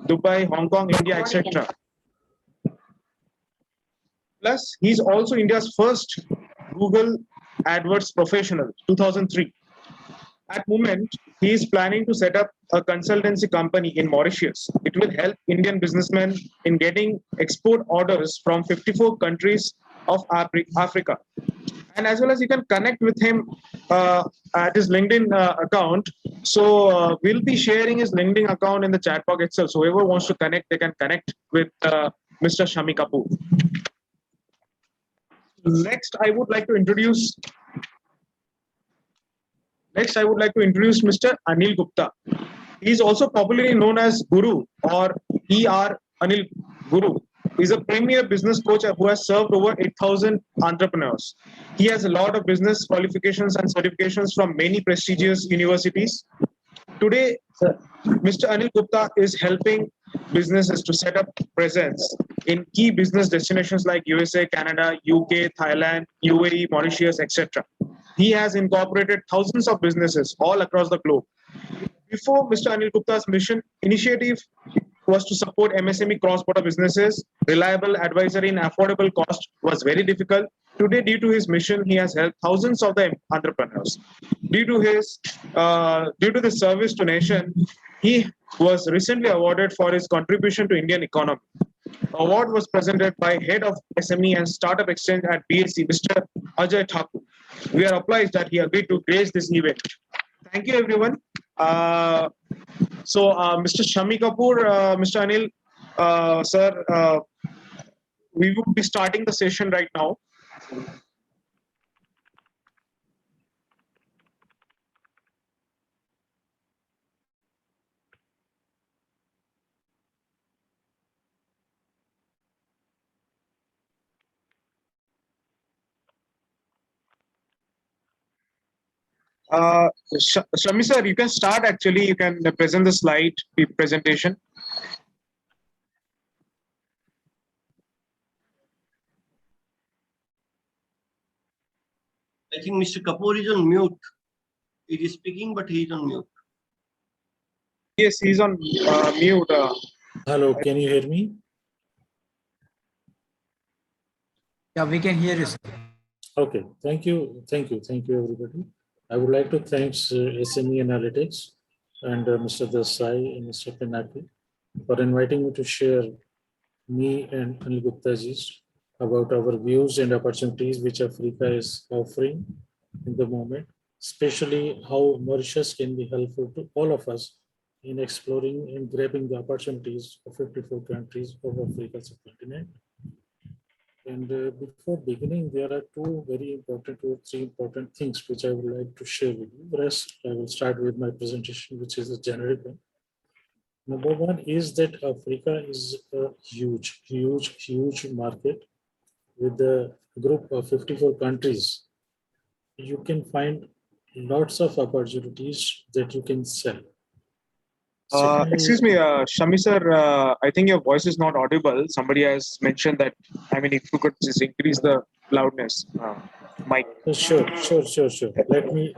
Dubai, Hong Kong, India, etc. Plus, he's also India's first Google AdWords professional, 2003. At moment, he is planning to set up a consultancy company in Mauritius. It will help Indian businessmen in getting export orders from 54 countries of Africa. And as well as you can connect with him at his LinkedIn account. So we'll be sharing his LinkedIn account in the chat box itself. So whoever wants to connect, they can connect with Mr. Shami Kapoor. Next, I would like to introduce Mr. Anil Gupta. He is also popularly known as Guru or ER Anil Guru. He's a premier business coach who has served over 8,000 entrepreneurs. He has a lot of business qualifications and certifications from many prestigious universities. Today, Mr. Anil Gupta is helping businesses to set up presence in key business destinations like USA, Canada, UK, Thailand, UAE, Mauritius, etc. He has incorporated thousands of businesses all across the globe. Before Mr. Anil Gupta's mission initiative was to support MSME cross-border businesses. Reliable advisory in affordable cost was very difficult. Today, due to his mission, he has helped thousands of the entrepreneurs. Due to the service to nation, he was recently awarded for his contribution to Indian economy. Award was presented by Head of SME and Startup Exchange at BSc, Mr. Ajay Thakur. We are obliged that he agreed to grace this event. Thank you, everyone. Mr. Shami Kapoor, Mr. Anil, sir, we will be starting the session right now. Shami sir, you can start actually. You can present the slide presentation. I think Mr. Kapoor is on mute. He is speaking, but he is on mute. Yes, he's on mute. Hello, can you hear me? Yeah, we can hear you, sir. Okay, thank you, everybody. I would like to thank SME Analytics and Mr. Desai and Mr. Pinaki for inviting me to share me and Anil Guptaji's about our views and opportunities which Africa is offering in the moment, especially how Mauritius can be helpful to all of us in exploring and grabbing the opportunities of 54 countries of Africa's subcontinent. And before beginning, there are two or three important things which I would like to share with you. The rest, I will start with my presentation, which is a generic one. Number one is that Africa is a huge market with a group of 54 countries. You can find lots of opportunities that you can sell. Excuse me, Shami sir, I think your voice is not audible. Somebody has mentioned that. I mean, if you could just increase the loudness, mic. Sure. Let me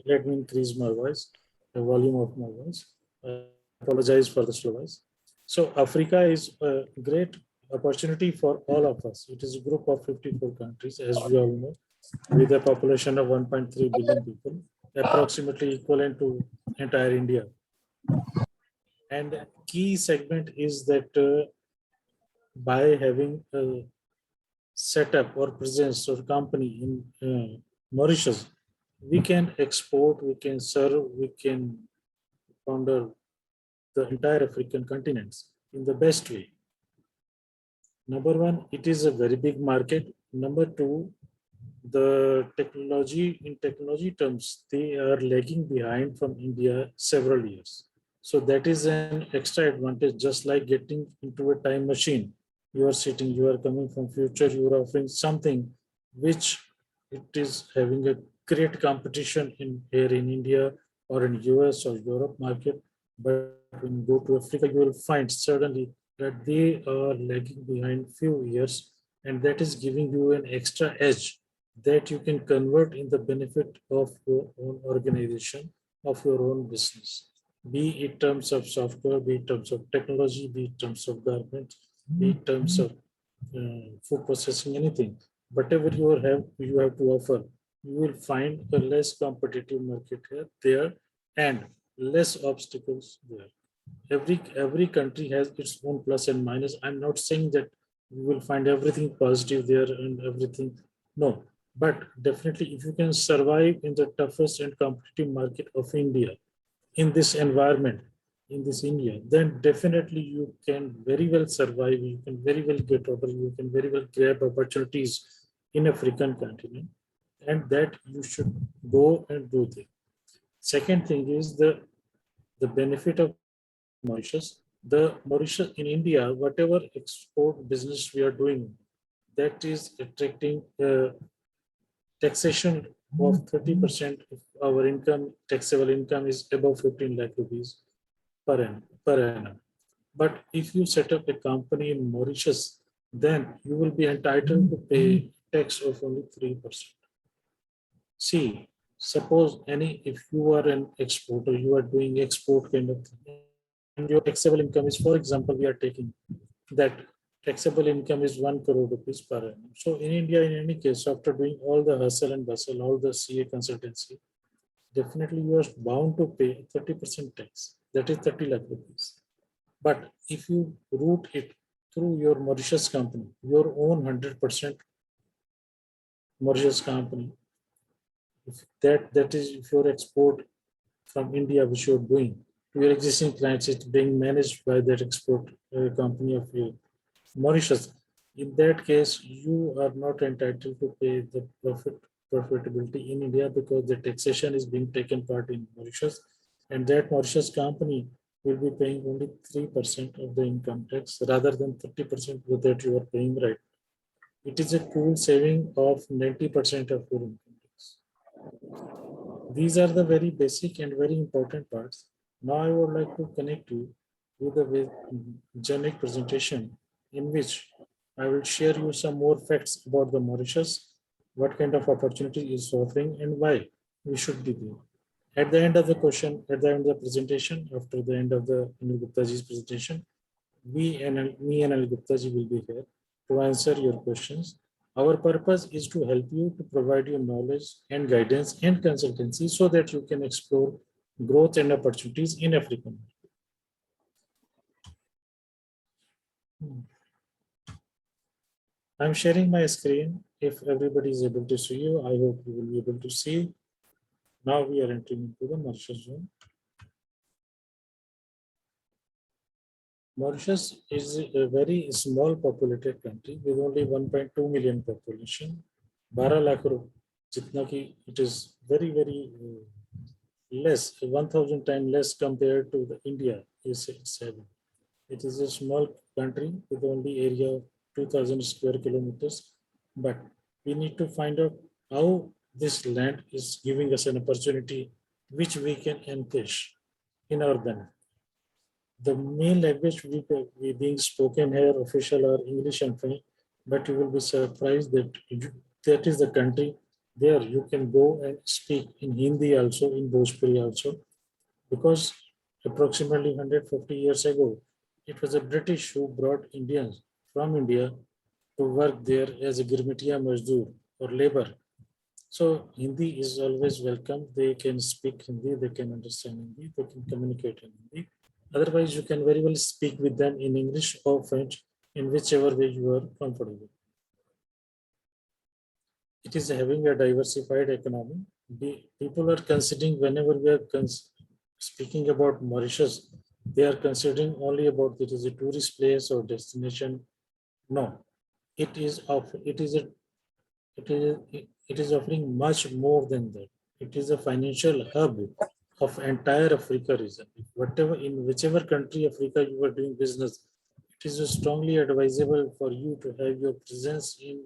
increase my voice, the volume of my voice. I apologize for the slow voice. So Africa is a great opportunity for all of us. It is a group of 54 countries, as we all know, with a population of 1.3 billion people, approximately equivalent to entire India. And key segment is that by having a setup or presence or company in Mauritius, we can export, we can serve, we can founder the entire African continents in the best way. Number one, it is a very big market. Number two, the in technology terms, they are lagging behind from India several years. So that is an extra advantage, just like getting into a time machine. You are sitting, you are coming from future, you are offering something which it is having a great competition here in India or in US or Europe market. But when you go to Africa, you will find suddenly that they are lagging behind few years, and that is giving you an extra edge that you can convert in the benefit of your own organization, of your own business. be it terms of software, be it terms of technology, be it terms of garments, be it terms of food processing, anything. Whatever you have to offer, you will find a less competitive market here, there, and less obstacles there. Every country has its own plus and minus. I'm not saying that you will find everything positive there and everything. No, but definitely if you can survive in the toughest and competitive market of India, in this environment, in this India, then definitely you can very well survive. You can very well get over. You can very well grab opportunities in African continent, and that you should go and do that. Second thing is the benefit of Mauritius. The Mauritius in India, whatever export business we are doing, that is attracting taxation of 30% if our income, taxable income is above 15 lakh rupees per annum. But if you set up a company in Mauritius, then you will be entitled to pay tax of only 3%. See, suppose if you are an exporter, you are doing export kind of thing, and your taxable income is, for example, we are taking that taxable income is 1 crore rupees per annum. So in India, in any case, after doing all the hustle and bustle, all the CA consultancy, definitely you are bound to pay 30% tax. That is 30 lakh rupees. But if you route it through your Mauritius company, your own 100% Mauritius company, if that is if your export from India, which you're doing to your existing clients, it's being managed by that export company of your Mauritius. In that case, you are not entitled to pay the profitability in India because the taxation is being taken part in Mauritius, and that Mauritius company will be paying only 3% of the income tax rather than 30% that you are paying, right? It is a cool saving of 90% of your income tax. These are the very basic and very important parts. Now I would like to connect you with a generic presentation in which I will share you some more facts about the Mauritius, what kind of opportunity is offering and why we should be there. At the end of the presentation, after the end of the Anil Guptaji's presentation, me and Anil Guptaji will be here to answer your questions. Our purpose is to help you, to provide you knowledge and guidance and consultancy so that you can explore growth and opportunities in Africa. I'm sharing my screen. If everybody is able to see you, I hope you will be able to see. Now we are entering into the Mauritius zone. Mauritius is a very small populated country with only 1.2 million population. 12 lakh jitna ki it is very, very less, 1,000 times less compared to the India is 7. It is a small country with only area of 2,000 square kilometers, but we need to find out how this land is giving us an opportunity which we can encash in our benefit. The main language we being spoken here, official or English and French, but you will be surprised that that is the country there you can go and speak in Hindi also, in Bhojpuri also, because approximately 150 years ago, it was a British who brought Indians from India to work there as a girmitiya mazdoor or labor. So Hindi is always welcome. They can speak Hindi, they can understand Hindi, they can communicate in Hindi. Otherwise, you can very well speak with them in English or French, in whichever way you are comfortable. It is having a diversified economy. People are considering, whenever we are speaking about Mauritius, they are considering only about it is a tourist place or destination. No, it is offering much more than that. It is a financial hub of entire Africa region. In whichever country Africa you are doing business, it is strongly advisable for you to have your presence in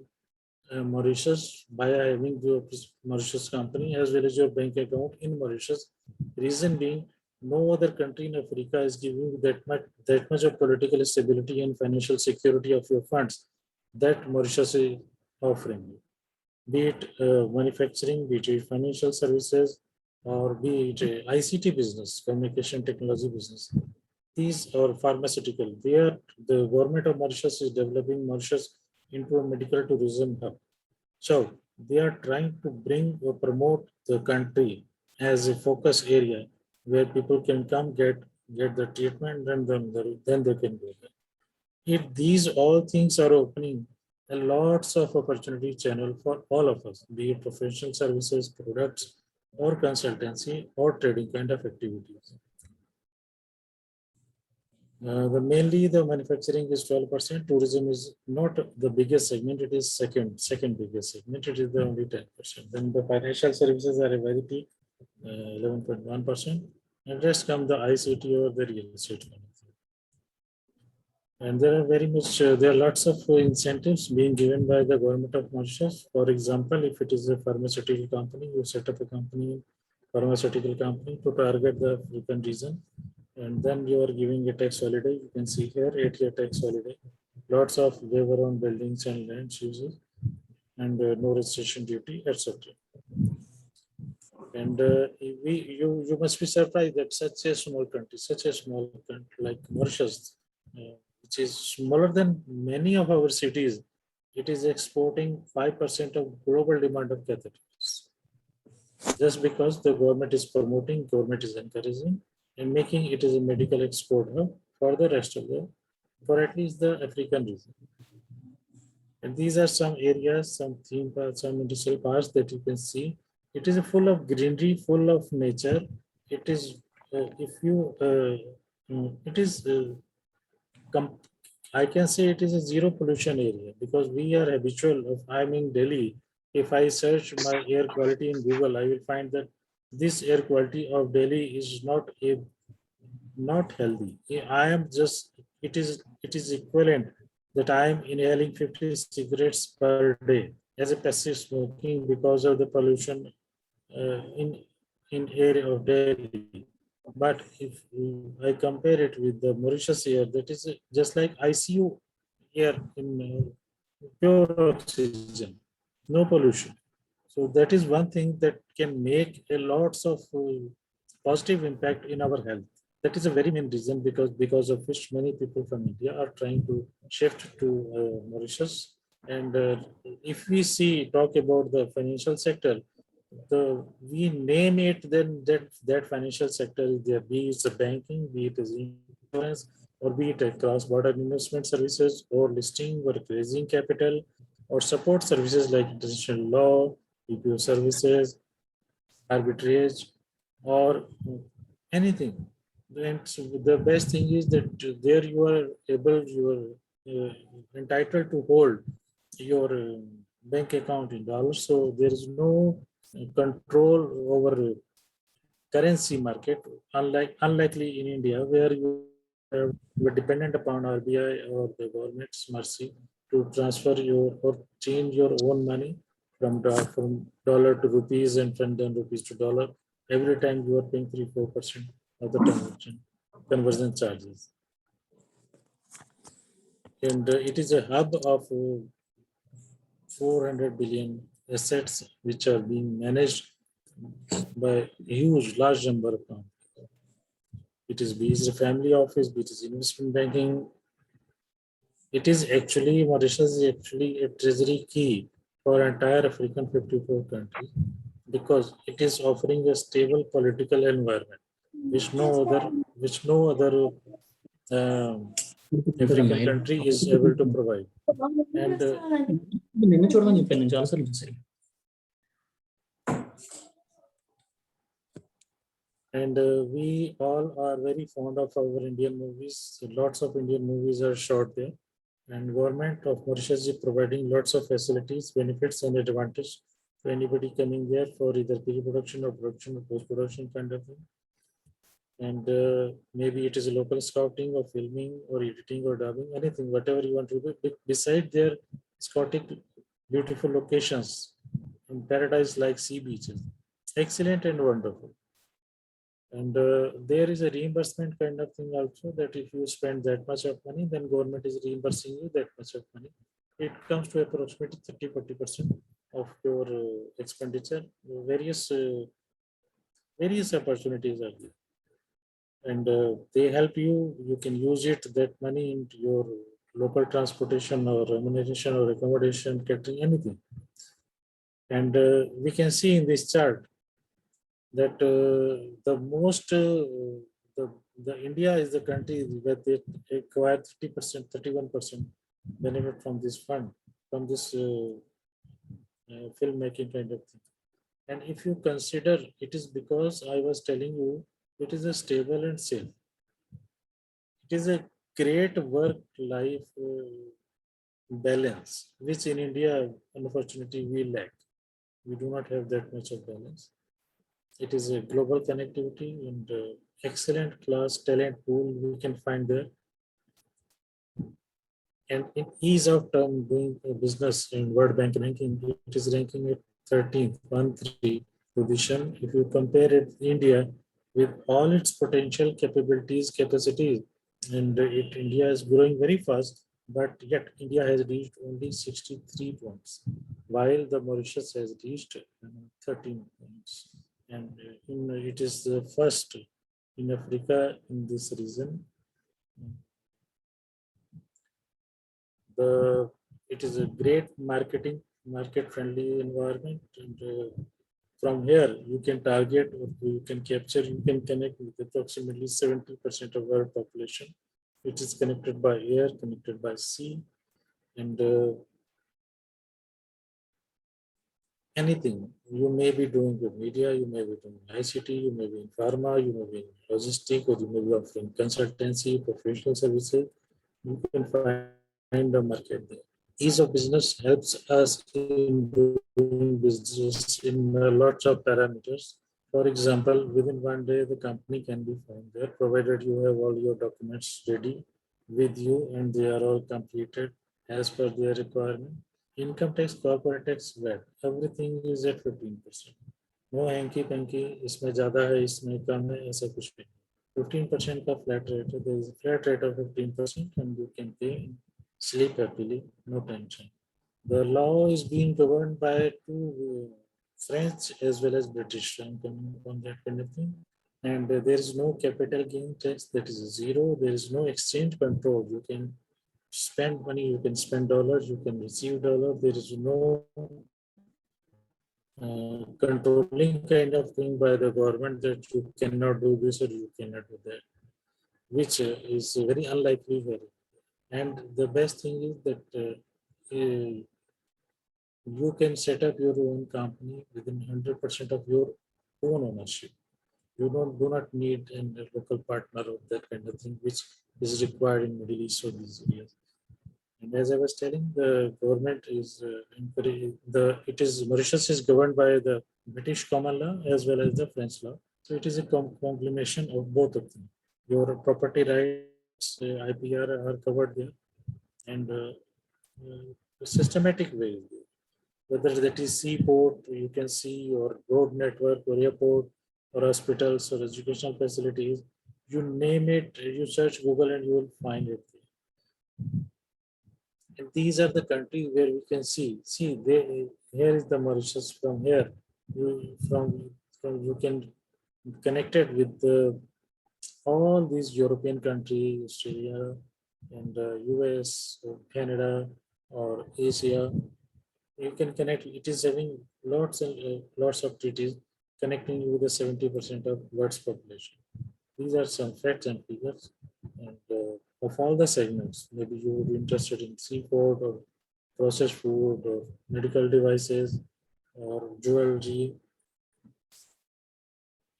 Mauritius by having your Mauritius company as well as your bank account in Mauritius. Reason being, no other country in Africa is giving that much of political stability and financial security of your funds that Mauritius is offering you. Be it manufacturing, be it financial services, or be it a ICT business, communication technology business. These are pharmaceutical. There, the government of Mauritius is developing Mauritius into a medical tourism hub. So they are trying to bring or promote the country as a focus area where people can come get the treatment and then they can go there. If these all things are opening a lots of opportunity channel for all of us, be it professional services, products, or consultancy or trading kind of activities. The mainly the manufacturing is 12%. Tourism is not the biggest segment. It is second biggest segment. It is the only 10%. Then the financial services are a very peak, 11.1%. And rest come the ICT or the real estate. And there are there are lots of incentives being given by the government of Mauritius. For example, if it is a pharmaceutical company, you set up a company, pharmaceutical company to target the African region, and then you are giving a tax holiday. You can see here 8-year tax holiday, lots of waiver on buildings and lands uses, and no registration duty, etc. And you must be surprised that such a small country like Mauritius, which is smaller than many of our cities, it is exporting 5% of global demand of catheters. Just because the government is promoting, government is encouraging, and making it as a medical export hub for the rest of the, for at least the African region. And these are some areas, some theme parks, some industrial parks that you can see. It is full of greenery, full of nature. It is, if you, it is, I can say it is a zero pollution area because we are habitual of, I'm in Delhi. If I search my air quality in Google, I will find that this air quality of Delhi is not healthy. I am just, it is equivalent that I am inhaling 50 cigarettes per day as a passive smoking because of the pollution in area of Delhi. But if I compare it with the Mauritius air, that is just like ICU air in pure oxygen, no pollution. So that is one thing that can make a lots of positive impact in our health. That is a very main reason because of which many people from India are trying to shift to Mauritius. And if we see talk about the financial sector, we name it, then that financial sector is there, be it the banking, be it as insurance, or be it a cross-border investment services, or listing or raising capital, or support services like international law, BPO services, arbitrage, or anything. And so the best thing is that there you are entitled to hold your bank account in dollars. So there is no control over currency market, unlikely in India, where you are dependent upon RBI or the government's mercy to transfer your or change your own money from dollar to rupees and from then rupees to dollar. Every time you are paying 3-4% of the conversion charges. And it is a hub of 400 billion assets which are being managed by a large number of companies. It is a family office, it is investment banking. It is actually, Mauritius is actually a treasury key for entire African 54 countries because it is offering a stable political environment which no other African country is able to provide. And we all are very fond of our Indian movies. Lots of Indian movies are shot there. And government of Mauritius is providing lots of facilities, benefits, and advantage to anybody coming there for either pre-production or production or post-production kind of thing. And maybe it is a local scouting or filming or editing or dubbing, anything, whatever you want to do. Beside their scouting beautiful locations in paradise like sea beaches, excellent and wonderful. And there is a reimbursement kind of thing also, that if you spend that much of money, then government is reimbursing you that much of money. It comes to approximately 30-40% of your expenditure. Various Various opportunities are there, and they help you. You can use it that money into your local transportation or remuneration or accommodation, catering, anything. And we can see in this chart that the most the, the India is the country where they acquire 30%, 31% benefit from this fund, from this filmmaking kind of thing. And if you consider, it is because I was telling you, it is a stable and safe. It is a great work-life balance, which in India, unfortunately, we lack. We do not have that much of balance. It is a global connectivity and excellent class talent pool we can find there. And in ease of term doing business in World Bank ranking, it is ranking at 13th, 1-3 position. If you compare it, India, with all its potential capabilities, capacities, and India is growing very fast, but yet India has reached only 63 points, while the Mauritius has reached 13 points. And it is the first in Africa in this region. It is a great market friendly environment, and from here you can target or you can capture, you can connect with approximately 70% of our population, which is connected by air, connected by sea, and anything you may be doing with media, you may be doing ICT, you may be in pharma, you may be in logistics, or you may be offering consultancy, professional services. You can find a market there. Ease of business helps us in doing business in lots of parameters. For example, within one day, the company can be found there, provided you have all your documents ready with you and they are all completed as per their requirement. Income tax, corporate tax, VAT, everything is at 15%. No hanky panky, इसमें ज़्यादा है, इसमें कम है, ऐसा कुछ नहीं. 15% का flat rate है. There is a flat rate of 15% and you can pay, sleep happily, no tension. The law is being governed by two French as well as British. I'm coming on that kind of thing. And there is no capital gain tax, that is zero. There is no exchange control. You can spend money, you can spend dollars, you can receive dollars. There is no controlling kind of thing by the government that you cannot do this or you cannot do that, which is very unlikely here. And the best thing is that you can set up your own company within 100% of your own ownership. You do not need a local partner or that kind of thing, which is required in Middle East or these areas. And as I was telling, the government is it is Mauritius is governed by the British common law as well as the French law. So it is a combination of both of them. Your property rights, IPR are covered there, and systematic way. Whether that is seaport, you can see, or road network, or airport, or hospitals, or educational facilities. You name it, you search Google, and you will find it. And these are the countries where we can see. See, here is the Mauritius. From here, from you can connect it with all these European countries, Australia, and US, or Canada, or Asia. You can connect. It is having lots and lots of treaties connecting you with the 70% of world's population. These are some facts and figures, and of all the segments, maybe you would be interested in seafood or processed food or medical devices or jewelry.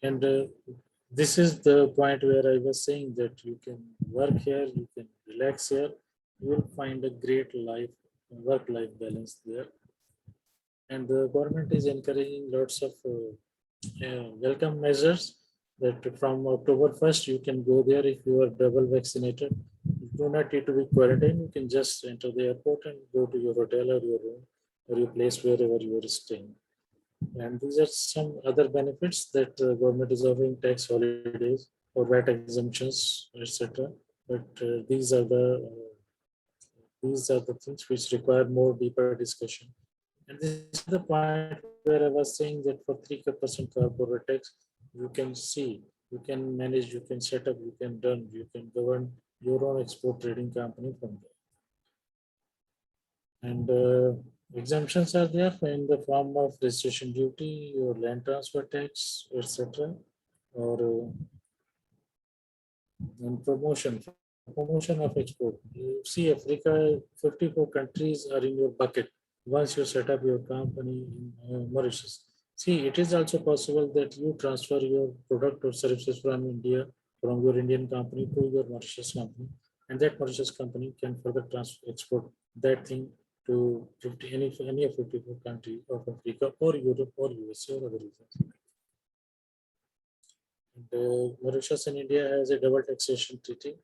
And this is the point where I was saying that you can work here, you can relax here, you will find a great work-life balance there. And the government is encouraging lots of welcome measures that from October 1st, you can go there if you are double vaccinated. You do not need to be quarantined. You can just enter the airport and go to your hotel or your room or your place wherever you are staying. And these are some other benefits that the government is offering: tax holidays or VAT exemptions, etc. But these are the things which require more deeper discussion. And this is the point where I was saying that for 3% corporate tax, you can see, you can manage, you can set up, you can run, you can govern your own export trading company from there. And exemptions are there in the form of registration duty or land transfer tax, etc. Or and promotion of export. You see, Africa, 54 countries are in your bucket once you set up your company in Mauritius. See, it is also possible that you transfer your product or services from India, from your Indian company to your Mauritius company, and that Mauritius company can further transfer, export that thing to any of 54 countries of Africa or Europe or USA or other regions. And, Mauritius and India has a double taxation treaty,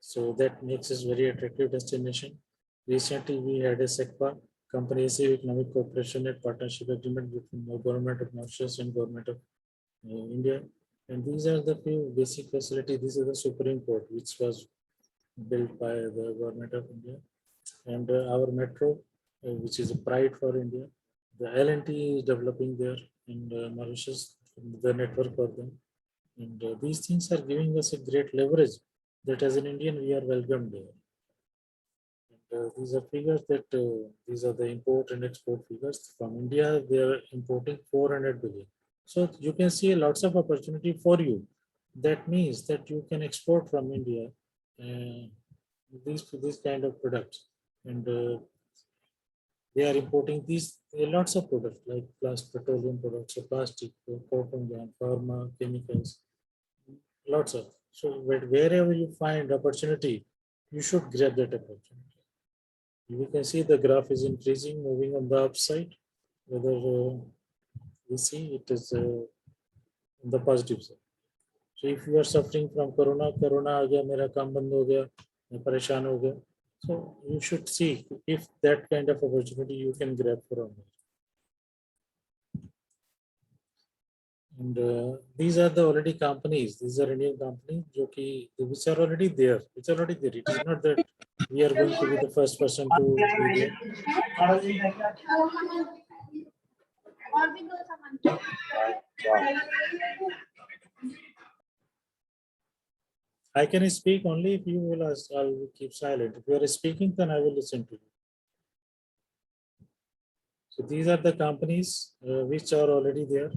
so that makes us very attractive destination. Recently, we had a SECPA, Comprehensive Economic Cooperation and Partnership Agreement between the government of Mauritius and government of India. And these are the few basic facilities. This is the Supreme Court, which was built by the government of India. And our metro, which is a pride for India. The L&T is developing there in Mauritius, the network for them. And these things are giving us a great leverage that as an Indian, we are welcomed there. And these are figures that these are the import and export figures from India. They are importing 400 billion. So you can see lots of opportunity for you. That means that you can export from India these kind of products, and they are importing these lots of products like petroleum products, plastic, cotton yarn, pharma, chemicals, lots of. So wherever you find opportunity, you should grab that opportunity. You can see the graph is increasing, moving on the upside. Whether we see it is on the positive side. So if you are suffering from corona आ गया, मेरा काम बंद हो गया, मैं परेशान हो गया. So you should see if that kind of opportunity you can grab from it. And these are the already companies. These are Indian companies which are already there. Which are already there. It is not that we are going to be the first person to be there. I can speak only if you will ask. I will keep silent. If you are speaking, then I will listen to you. So these are the companies which are already there,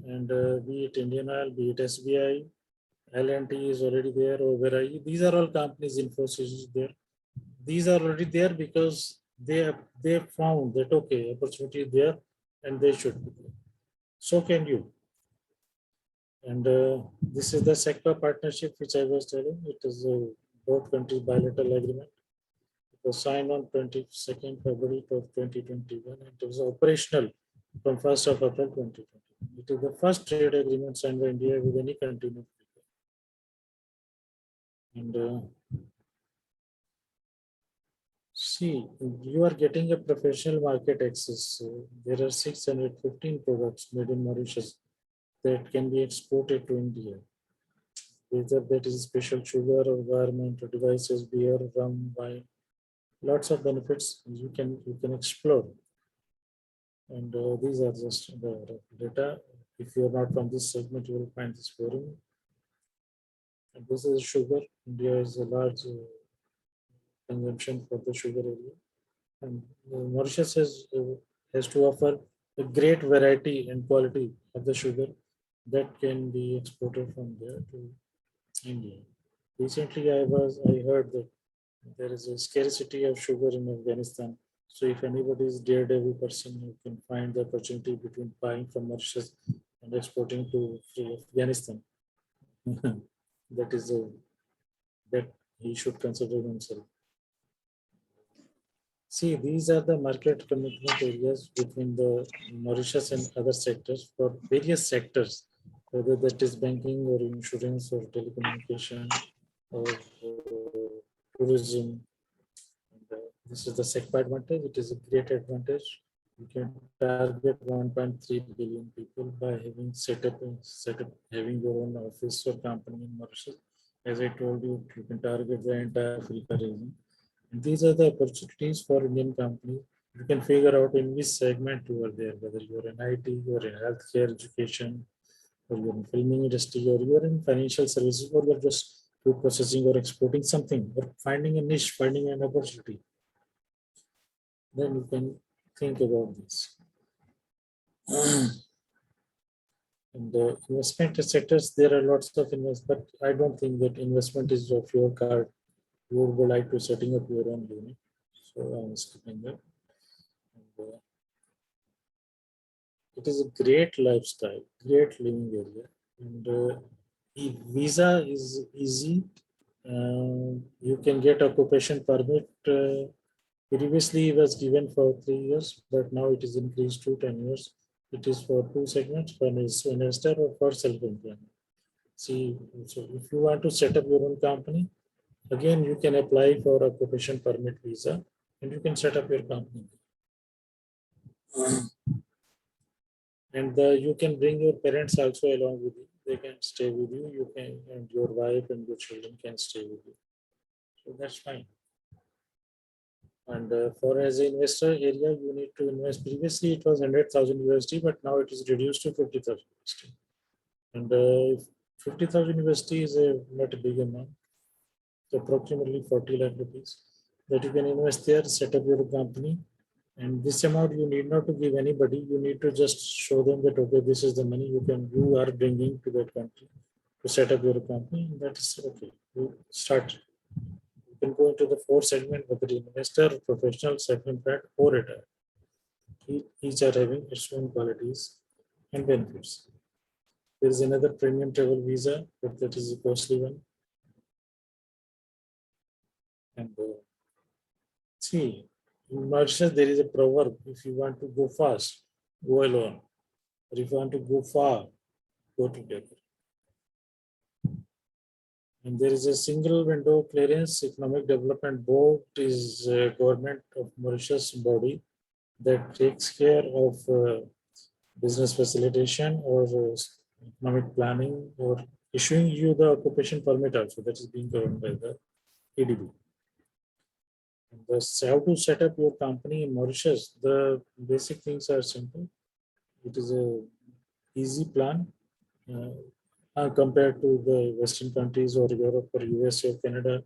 and be it Indian Oil, be it SBI, L&T is already there, Oberoi. These are all companies. Infosys is there. These are already there because they found that okay, opportunity is there, and they should be there. So can you. And this is the SECPA partnership which I was telling. It is both countries bilateral agreement. It was signed on 22nd February of 2021 and it was operational from 1st of April 2020. It is the first trade agreement signed by India with any country in Africa. And see, you are getting a professional market access. There are 615 products made in Mauritius that can be exported to India. Whether that is special sugar or garment or devices, beer, rum, wine, lots of benefits you can explore. And these are just the data. If you are not from this segment, you will find this boring. And this is sugar. India is a large consumption for the sugar area. And Mauritius has to offer a great variety and quality of the sugar that can be exported from there to India. Recently, I heard that there is a scarcity of sugar in Afghanistan. So if anybody is daredevil person who can find the opportunity between buying from Mauritius and exporting to Afghanistan, that is that he should consider himself. See, these are the market commitment areas between the Mauritius and other sectors for various sectors, whether that is banking or insurance or telecommunication or tourism. And, this is the SECPA advantage. It is a great advantage. You can target 1.3 billion people by having set up having your own office or company in Mauritius. As I told you, you can target the entire Africa region. And these are the opportunities for Indian companies. You can figure out in which segment you are there, whether you are in IT or in healthcare, education, or you're in filming industry, or you're in financial services, or you're just food processing or exporting something, or finding a niche, finding an opportunity, then you can think about this. In the investment sectors, there are lots of investment, but I don't think that investment is of your card. You would go like to setting up your own unit. So I'm skipping that. And, it is a great lifestyle, great living area, and visa is easy. You can get occupation permit. Previously, it was given for 3 years, but now it is increased to 10 years. It is for two segments: one is investor or for self-employment. See, so if you want to set up your own company, again you can apply for occupation permit visa, and you can set up your company. And you can bring your parents also along with you. They can stay with you. You can, and your wife and your children can stay with you. So that's fine. And for as an investor area, you need to invest. Previously, it was 100,000 USD, but now it is reduced to 50,000 USD. And 50,000 USD is not a big amount. So approximately 40 lakh rupees that you can invest there, set up your company. And this amount you need not to give anybody. You need to just show them that, okay, this is the money you are bringing to that country to set up your company. And that is okay. You start. You can go into the fourth segment, whether investor, professional, self-employed, or retired. Each are having its own qualities and benefits. There is another premium travel visa, but that is a costly one. And see, in Mauritius, there is a proverb: if you want to go fast, go alone. Or if you want to go far, go together. And there is a single window clearance. Economic Development Board is a government of Mauritius body that takes care of business facilitation or economic planning or issuing you the occupation permit also, that is being governed by the EDB. And how to set up your company in Mauritius, the basic things are simple. It is a easy plan compared to the Western countries or Europe or US or Canada.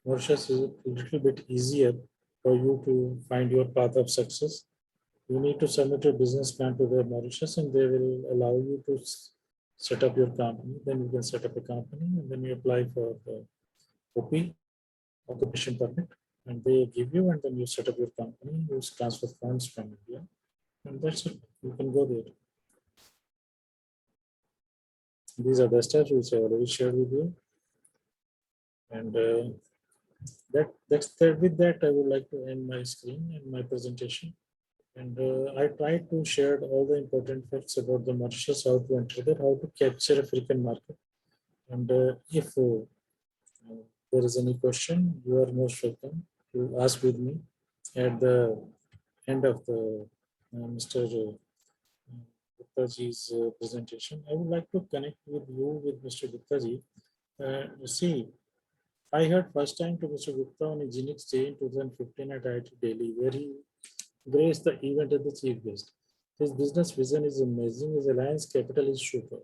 Mauritius is a little bit easier for you to find your path of success. You need to submit your business plan to the Mauritius, and they will allow you to set up your company. Then you can set up a company, and then you apply for the OP, occupation permit, and they give you, and then you set up your company. You transfer funds from India, and that's it. You can go there. These are the steps which I already shared with you. And with that, I would like to end my screen and my presentation. And I tried to share all the important facts about the Mauritius, how to enter there, how to capture African market. And if there is any question, you are most welcome to ask with me at the end of the Mr. Guptaji's presentation. I would like to connect with you with Mr. Guptaji. See, I heard first time to Mr. Gupta on a Genix Day in 2015 at IIT Delhi, where he graced the event as the chief guest. His business vision is amazing. His alliance capital is super.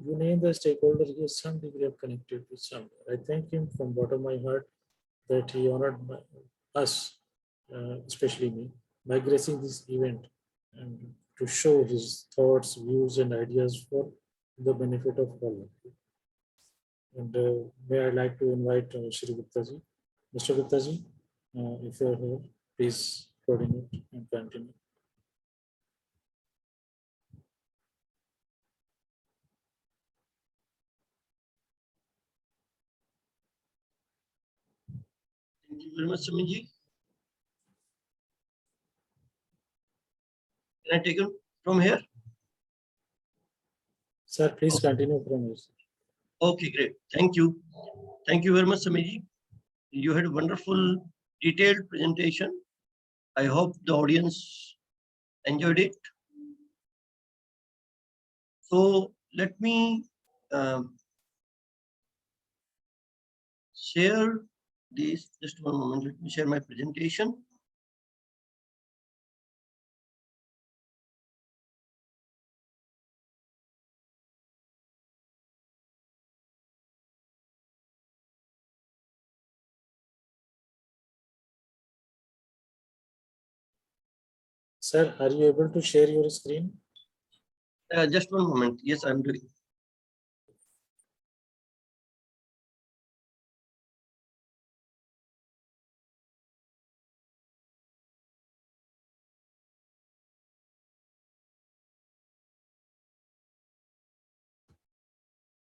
You name the stakeholder, he has some degree of connected with some. I thank him from bottom of my heart that he honored us, especially me, by gracing this event and to show his thoughts, views, and ideas for the benefit of all. And may I like to invite Shri Guptaji. Mr. Guptaji, if you are here, please coordinate and continue. Thank you very much, Saminji. Can I take it from here? Sir, please continue from here. Okay, great. Thank you. Thank you very much, Saminji. You had a wonderful, detailed presentation. I hope the audience enjoyed it. So let me share this. Just one moment. Let me share my presentation. Sir, are you able to share your screen? Just one moment. Yes, I'm doing.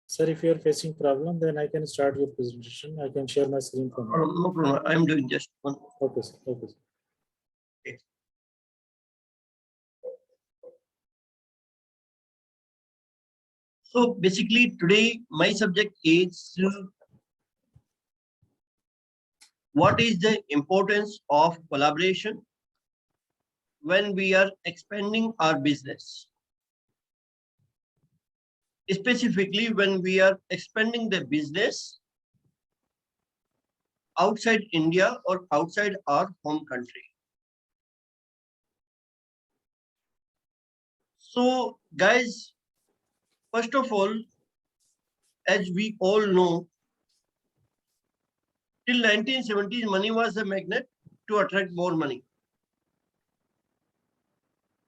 Sir, if you are facing problem, then I can start your presentation. I can share my screen from here. No problem. I'm doing just one. Okay, sir. Okay, sir. So basically today my subject is what is the importance of collaboration when we are expanding our business. Specifically when we are expanding the business outside India or outside our home country. So guys, first of all, as we all know, till 1970s, money was a magnet to attract more money.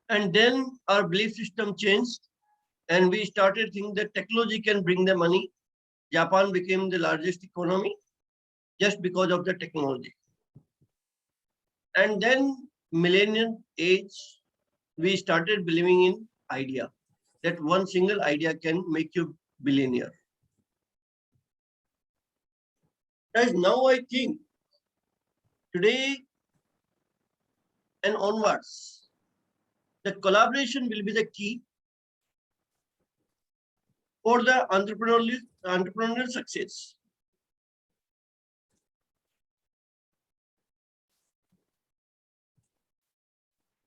And then our belief system changed and we started thinking that technology can bring the money. Japan became the largest economy just because of the technology. And then millennium age, we started believing in idea, that one single idea can make you billionaire. Guys, now I think today and onwards, the collaboration will be the key for the entrepreneurial success.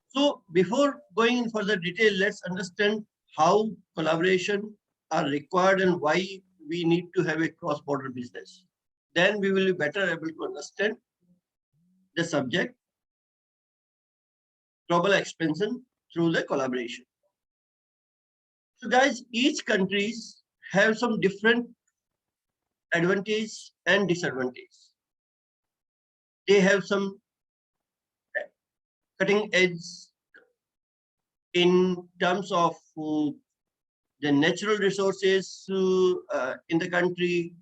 So before going in further detail, let's understand how collaboration are required and why we need to have a cross-border business. Then we will be better able to understand the subject, global expansion through the collaboration. So guys, each countries have some different advantage and disadvantage. They have some cutting edge in terms of the natural resources in the country,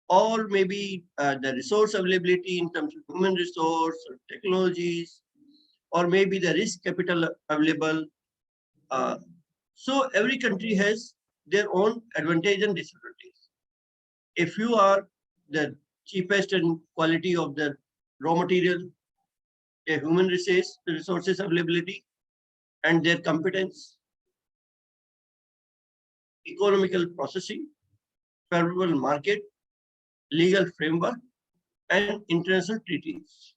or maybe the resource availability in terms of human resource or technologies, or maybe the risk capital available. So every country has their own advantage and disadvantage. If you are the cheapest and quality of the raw material, a human resources availability, and their competence, economical processing, favorable market, legal framework, and international treaties.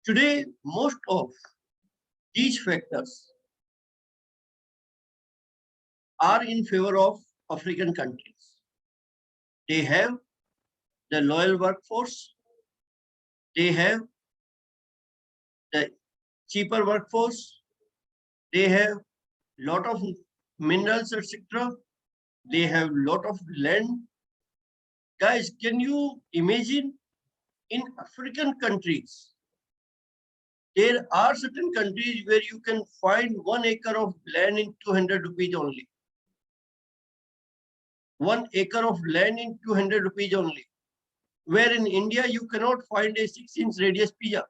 Today, most of these factors are in favor of African countries. They have the loyal workforce, they have the cheaper workforce, they have lot of minerals, etc. They have lot of land. Guys, can you imagine in African countries, there are certain countries where you can find 1 acre of land in 200 rupees only. 1 acre of land in 200 rupees only. Where in India, you cannot find a 6-inch radius pizza.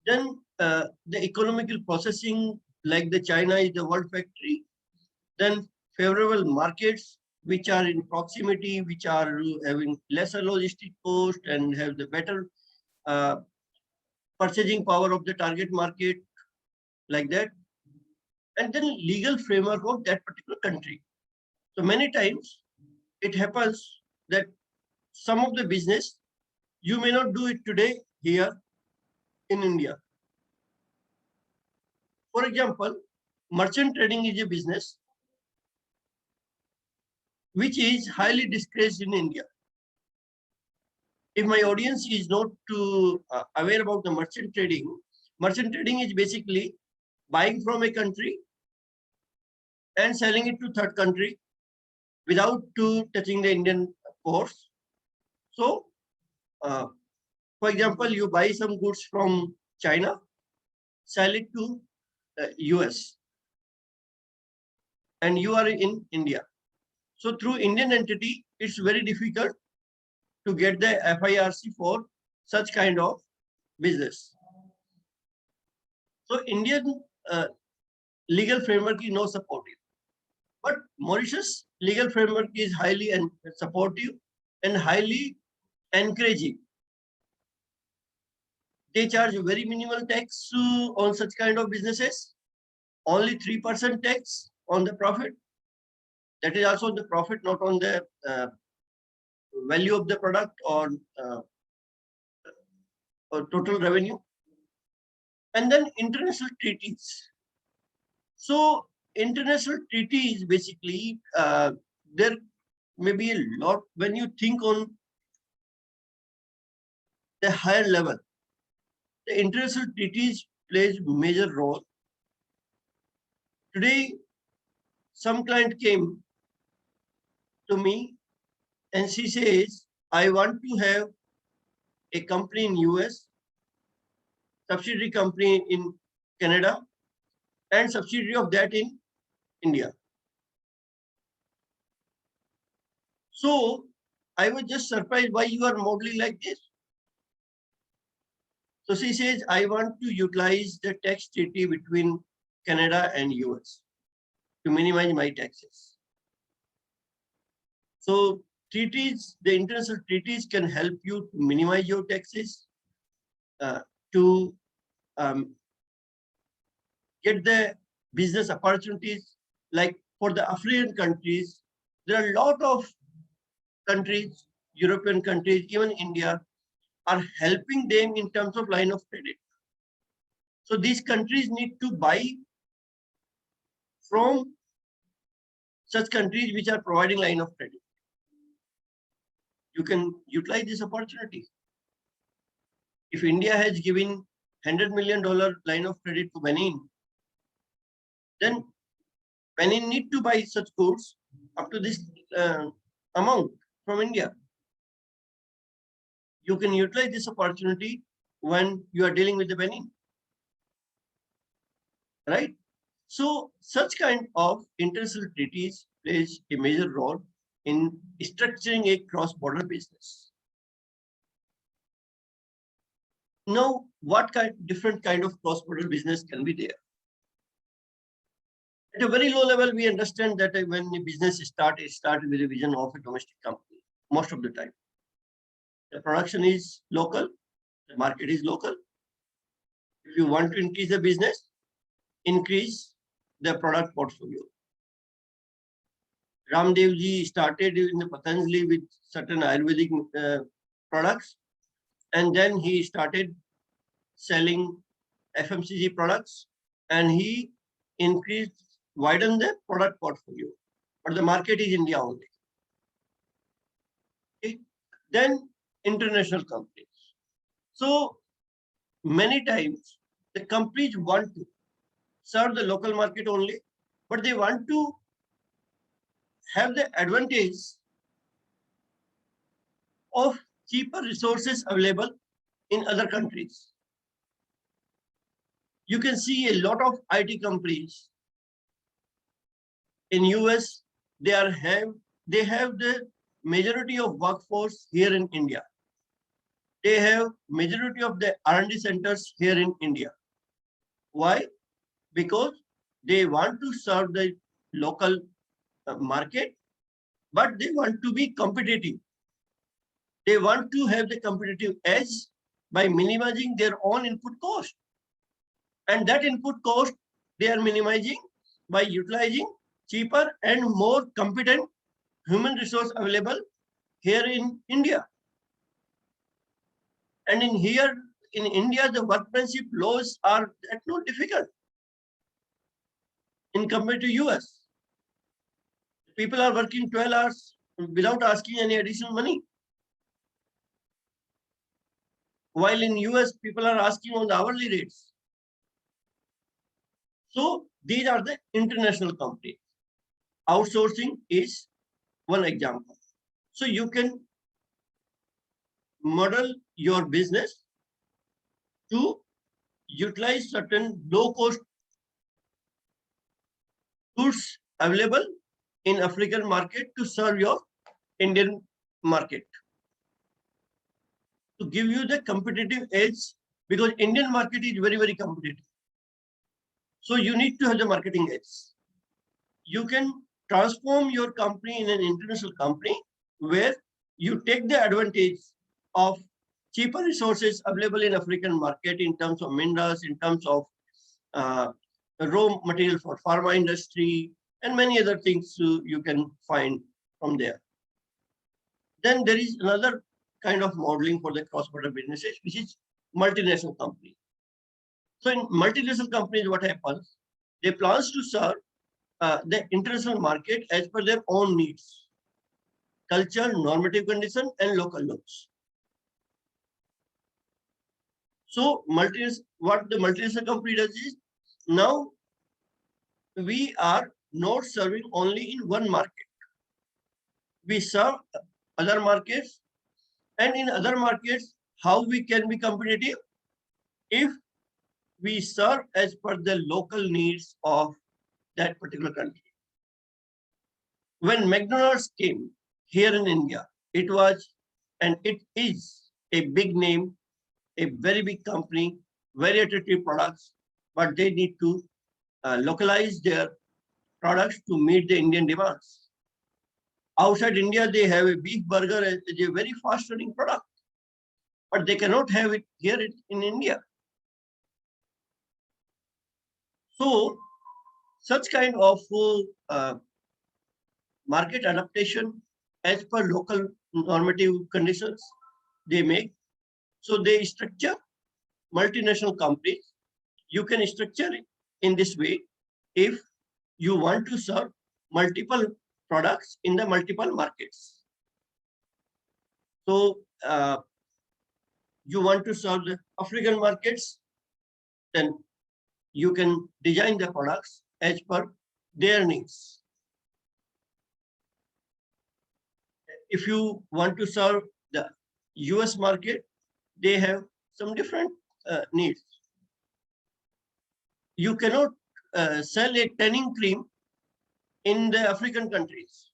Then the economical processing, like the China is the world factory. Then favorable markets, which are in proximity, which are having lesser logistic cost and have the better purchasing power of the target market, like that. And then legal framework of that particular country. So many times it happens that some of the business, you may not do it today here in India. For example, merchant trading is a business which is highly discouraged in India. If my audience is not aware about the merchant trading is basically buying from a country and selling it to third country without touching the Indian ports. So, for example, you buy some goods from China, sell it to US, and you are in India. So through Indian entity, it's very difficult to get the FIRC for such kind of business. So Indian legal framework is not supportive, but Mauritius legal framework is highly supportive and highly encouraging. They charge very minimal tax on such kind of businesses, only 3% tax on the profit. That is also the profit, not on the value of the product or total revenue. And then international treaties. So international treaties, basically, there may be a lot when you think on the higher level. The international treaties plays major role. Today, some client came to me and she says, I want to have a company in US, subsidiary company in Canada, and subsidiary of that in India. So I was just surprised why you are modeling like this. So she says, I want to utilize the tax treaty between Canada and US to minimize my taxes. So treaties, the international treaties can help you to minimize your taxes, to get the business opportunities. Like for the African countries, there are a lot of countries, European countries, even India, are helping them in terms of line of credit. So these countries need to buy from such countries which are providing line of credit. You can utilize this opportunity. If India has given $100 million line of credit to Benin, then Benin need to buy such goods up to this amount from India. You can utilize this opportunity when you are dealing with the Benin, right? So such kind of international treaties plays a major role in structuring a cross-border business. Now, what different kind of cross-border business can be there? At a very low level, we understand that when a business starts, it starts with a vision of a domestic company, most of the time. The production is local, the market is local. If you want to increase the business, increase the product portfolio. Ramdev ji started in the Patanjali with certain Ayurvedic products, and then he started selling FMCG products, and he widened the product portfolio. But the market is India only. Okay. Then international companies. So many times the companies want to serve the local market only, but they want to have the advantage of cheaper resources available in other countries. You can see a lot of IT companies in US, they have the majority of workforce here in India. They have majority of the R&D centers here in India. Why? Because they want to serve the local market, but they want to be competitive. They want to have the competitive edge by minimizing their own input cost. And that input cost they are minimizing by utilizing cheaper and more competent human resource available here in India. And in India, the workmanship laws are not difficult in compared to US. People are working 12 hours without asking any additional money. While in US, people are asking on the hourly rates. So these are the international companies. Outsourcing is one example. So you can model your business to utilize certain low-cost goods available in African market to serve your Indian market, to give you the competitive edge, because Indian market is very, very competitive. So you need to have the marketing edge. You can transform your company in an international company where you take the advantage of cheaper resources available in African market in terms of minerals, in terms of raw material for pharma industry, and many other things you can find from there. Then there is another kind of modeling for the cross-border businesses, which is multinational company. So in multinational companies, what happens? They plans to serve the international market as per their own needs, culture, normative condition, and local laws. So what the multinational company does is, now we are not serving only in one market. We serve other markets, and in other markets, how we can be competitive? If we serve as per the local needs of that particular country. When McDonald's came here in India, it was, and it is, a big name, a very big company, very attractive products, but they need to localize their products to meet the Indian demands. Outside India, they have a beef burger as a very fast running product, but they cannot have it here in India. So such kind of market adaptation as per local normative conditions they make. So they structure multinational companies. You can structure it in this way if you want to serve multiple products in the multiple markets. So you want to serve the African markets, then you can design the products as per their needs. If you want to serve the US market, they have some different needs. You cannot sell a tanning cream in the African countries,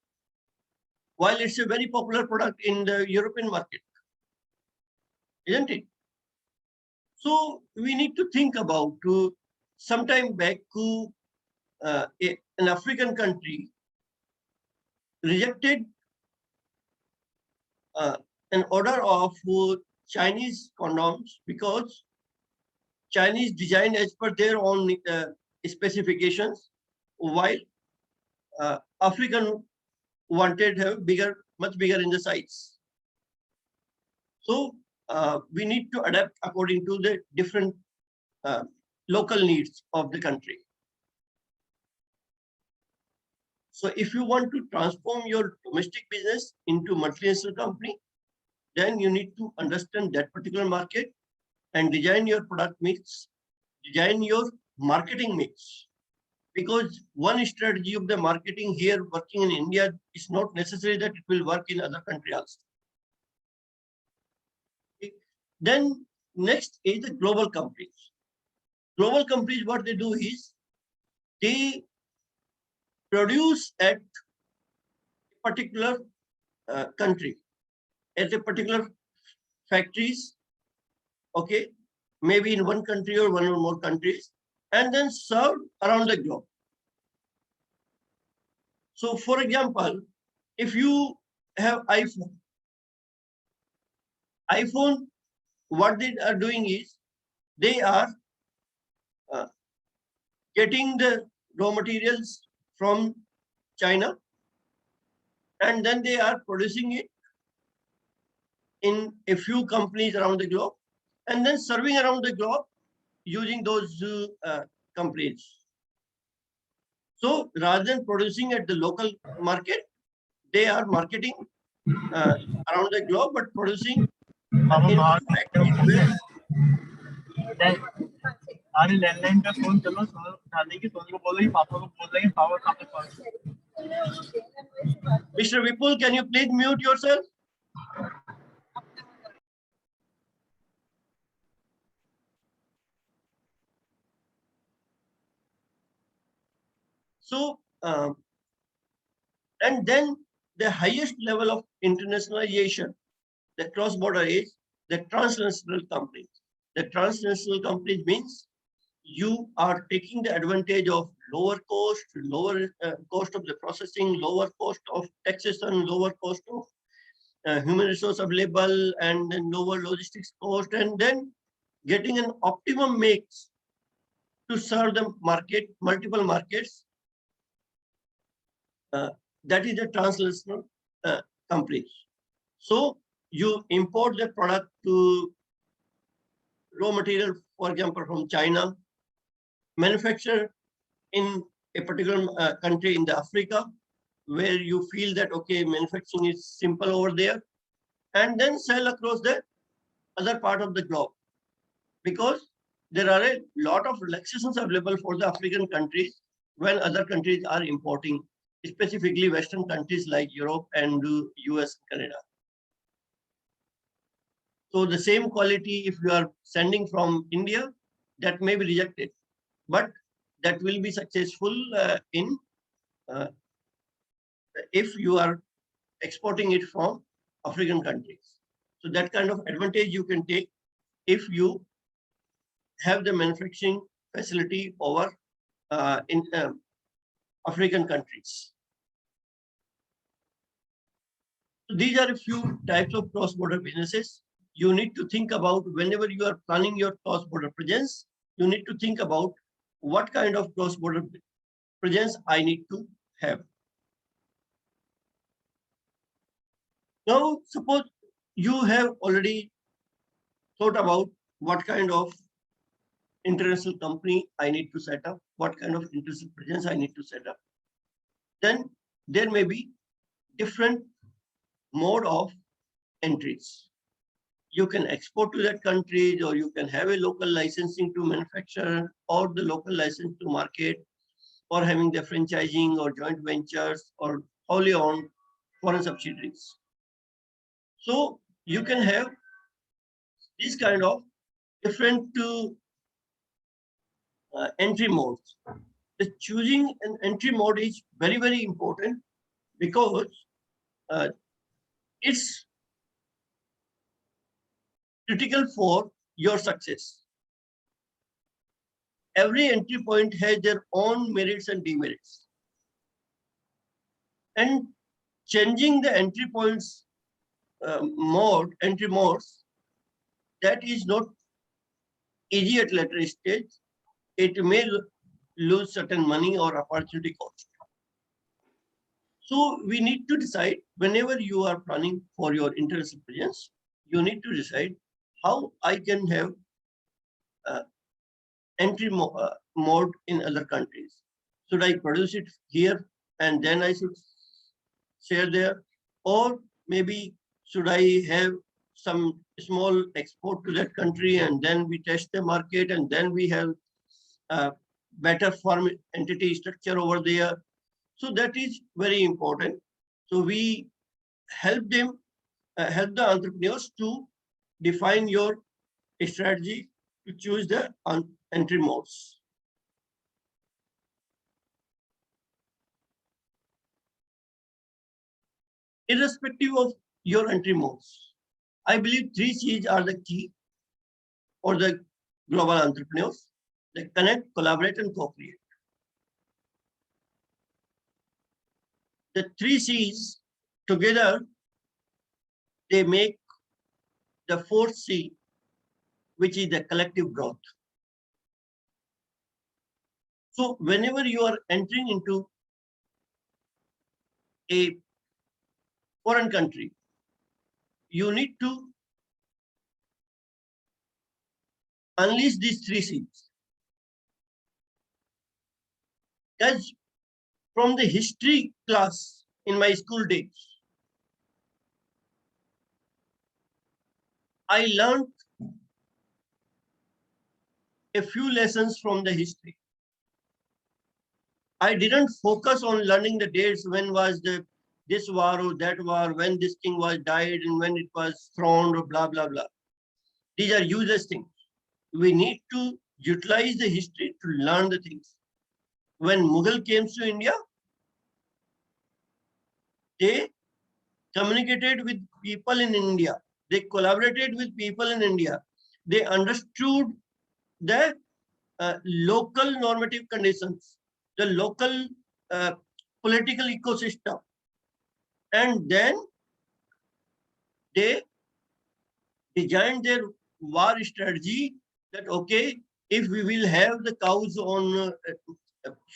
while it's a very popular product in the European market, isn't it? So we need to think about, some time back, an African country rejected an order of Chinese condoms because Chinese designed as per their own specifications, while African wanted to have bigger, much bigger in the size. So we need to adapt according to the different local needs of the country. So if you want to transform your domestic business into multinational company, then you need to understand that particular market and design your product mix, design your marketing mix. Because one strategy of the marketing here working in India is not necessary that it will work in other countries also. Okay. Then next is the global companies. Global companies, what they do is, they produce at a particular country, at a particular factories, okay, maybe in one country or one or more countries, and then served around the globe. So for example, if you have iPhone, what they are doing is, they are getting the raw materials from China, and then they are producing it in a few companies around the globe, and then serving around the globe using those companies. So rather than producing at the local market, they are marketing around the globe, but producing in factories where अरे landline पे phone चलो सोनू उठा लेगी सोनू को बोलो पापा को बोल देंगे पावर कहाँ पे Mr. Vipul, can you please mute yourself? So, and then the highest level of internationalization, the cross-border is the transnational companies. The transnational companies means you are taking the advantage of lower cost of the processing, lower cost of taxation, lower cost of human resource available, and then lower logistics cost, and then getting an optimum mix to serve the market, multiple markets. That is the transnational companies. So you import the product to raw material, for example, from China, manufacture in a particular country in the Africa, where you feel that, okay, manufacturing is simple over there, and then sell across the other part of the globe. Because there are a lot of relaxations available for the African countries when other countries are importing, specifically Western countries like Europe and US, Canada. So the same quality, if you are sending from India, that may be rejected, but that will be successful if you are exporting it from African countries. So that kind of advantage you can take if you have the manufacturing facility over in African countries. So these are a few types of cross-border businesses. You need to think about whenever you are planning your cross-border presence, you need to think about what kind of cross-border presence I need to have. Now, suppose you have already thought about what kind of international company I need to set up, what kind of international presence I need to set up. Then there may be different mode of entries. You can export to that country, or you can have a local licensing to manufacture, or the local license to market, or having the franchising or joint ventures or wholly owned foreign subsidiaries. So you can have this kind of different entry modes. The choosing an entry mode is very, very important, because it's critical for your success. Every entry point has their own merits and demerits. And changing the entry points entry modes, that is not easy at later stage. It may lose certain money or opportunity cost. So we need to decide, whenever you are planning for your international presence, you need to decide how I can have entry mode in other countries. Should I produce it here and then I should share there? Or maybe should I have some small export to that country and then we test the market and then we have better form entity structure over there? So that is very important. So we help them, help the entrepreneurs to define your strategy to choose the entry modes. Irrespective of your entry modes, I believe 3 C's are the key for the global entrepreneurs. They connect, collaborate, and co-create. The 3 C's together, they make the 4th C, which is the collective growth. So whenever you are entering into a foreign country, you need to unleash these 3 C's. As from the history class in my school days, I learned a few lessons from the history. I didn't focus on learning the dates, when was this war or that war, when this king was died and when it was thrown or blah, blah, blah. These are useless things. We need to utilize the history to learn the things. when Mughal came to India, they communicated with people in India. They collaborated with people in India. They understood the local normative conditions, the local political ecosystem. And then they designed their war strategy that, okay, if we will have the cows on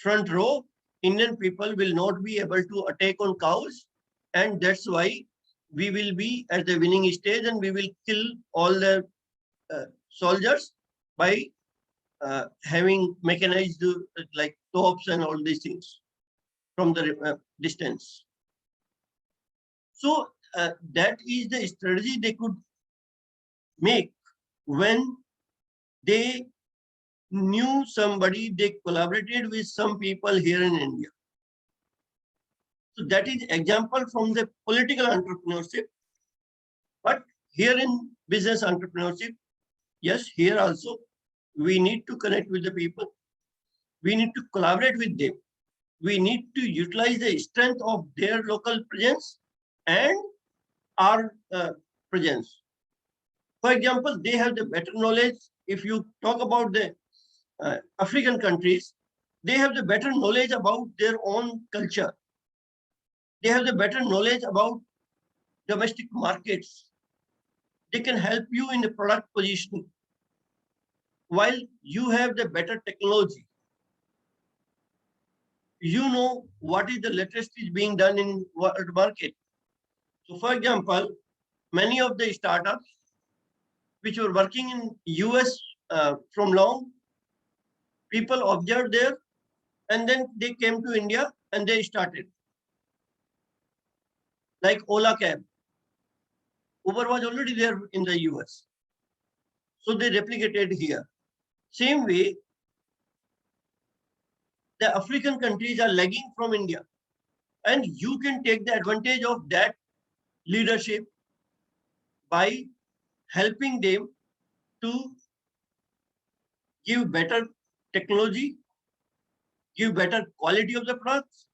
front row, Indian people will not be able to attack on cows. And that's why we will be at the winning stage and we will kill all the soldiers by having mechanized like tops and all these things from the distance. So that is the strategy they could make when they knew somebody, they collaborated with some people here in India. So that is example from the political entrepreneurship. But here in business entrepreneurship, yes, here also we need to connect with the people. We need to collaborate with them. We need to utilize the strength of their local presence and our presence. For example, they have the better knowledge. If you talk about the African countries, they have the better knowledge about their own culture. They have the better knowledge about domestic markets. They can help you in the product positioning. While you have the better technology, you know what is the latest is being done in world market. So for example, many of the startups which were working in US from long, people observed there and then they came to India and they started. Like Ola Cab. Uber was already there in the US. So they replicated here. Same way, the African countries are lagging from India. And you can take the advantage of that leadership by helping them to give better technology, give better quality of the products,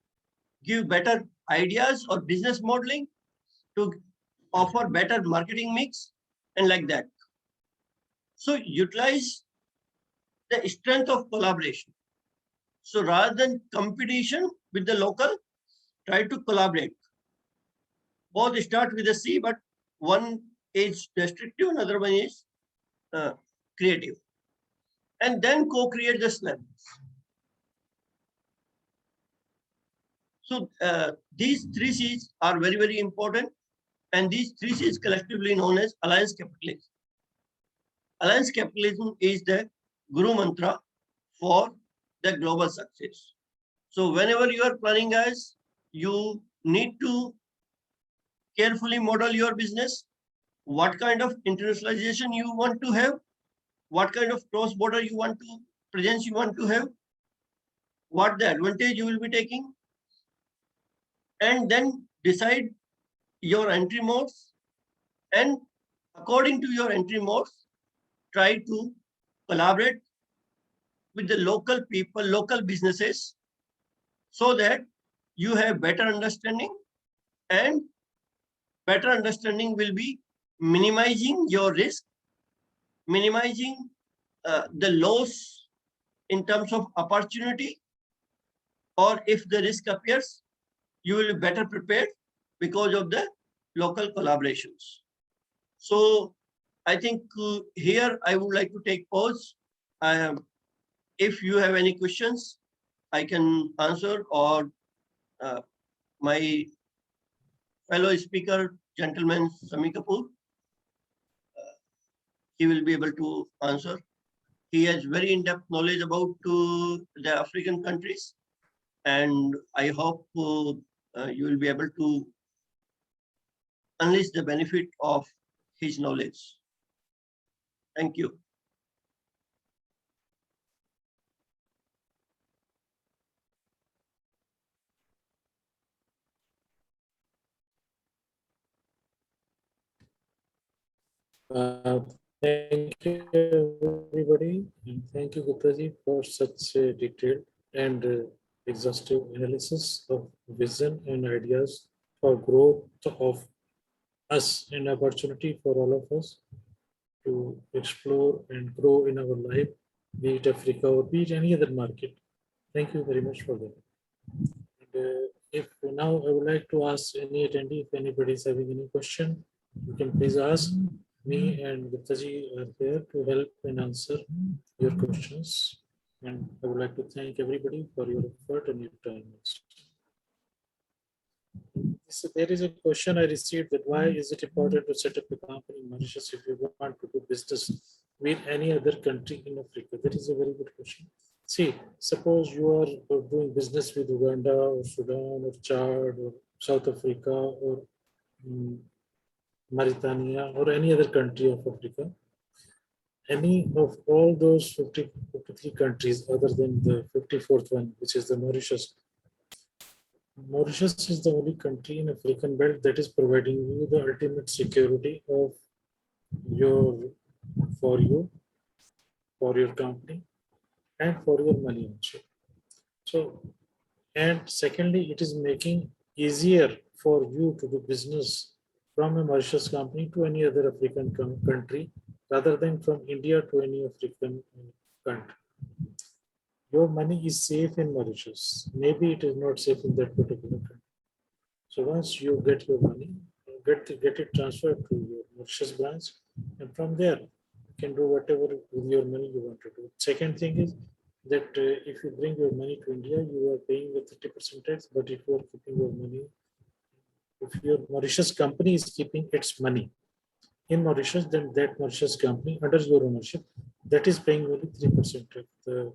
give better ideas or business modeling, to offer better marketing mix and like that. So utilize the strength of collaboration. So rather than competition with the local, try to collaborate. Both start with a C, but one is destructive, another one is creative. And then co-create the slab. So these three C's are very, very important. And these three C's collectively known as alliance capitalism. Alliance capitalism is the guru mantra for the global success. So whenever you are planning, guys, you need to carefully model your business, what kind of internationalization you want to have, what kind of cross-border you want to presence you want to have, what the advantage you will be taking, and then decide your entry modes, and according to your entry modes, try to collaborate with the local people, local businesses, so that you have better understanding, and better understanding will be minimizing your risk, minimizing the loss in terms of opportunity, or if the risk appears, you will be better prepared because of the local collaborations. So I think here I would like to take pause. If you have any questions, I can answer, or my fellow speaker, gentleman Sami Kapoor, he will be able to answer. He has very in-depth knowledge about the African countries, and I hope you will be able to unleash the benefit of his knowledge. Thank you. Thank you, everybody. And thank you, Gupta ji, for such a detailed and exhaustive analysis of vision and ideas for growth of us and opportunity for all of us to explore and grow in our life, be it Africa or be it any other market. Thank you very much for that. And, if now I would like to ask any attendee, if anybody is having any question, you can please ask. Me and Guptaji are here to help and answer your questions. And I would like to thank everybody for your effort and your time. So there is a question I received that why is it important to set up a company in Mauritius if you want to do business with any other country in Africa? That is a very good question. See, suppose you are doing business with Uganda or Sudan or Chad or South Africa or Mauritania or any other country of Africa. Any of all those 53 countries other than the 54th one, which is the Mauritius. Mauritius is the only country in African belt that is providing you the ultimate security of for your company and for your money also. So, and secondly, it is making easier for you to do business from a Mauritius company to any other African country rather than from India to any African country. Your money is safe in Mauritius. Maybe it is not safe in that particular country. So once you get your money, get it transferred to your Mauritius branch, and from there you can do whatever with your money you want to do. Second thing is that if you bring your money to India, you are paying the 30% tax. But if you are keeping your money, if your Mauritius company is keeping its money in Mauritius, then that Mauritius company under your ownership, that is paying only 3% of the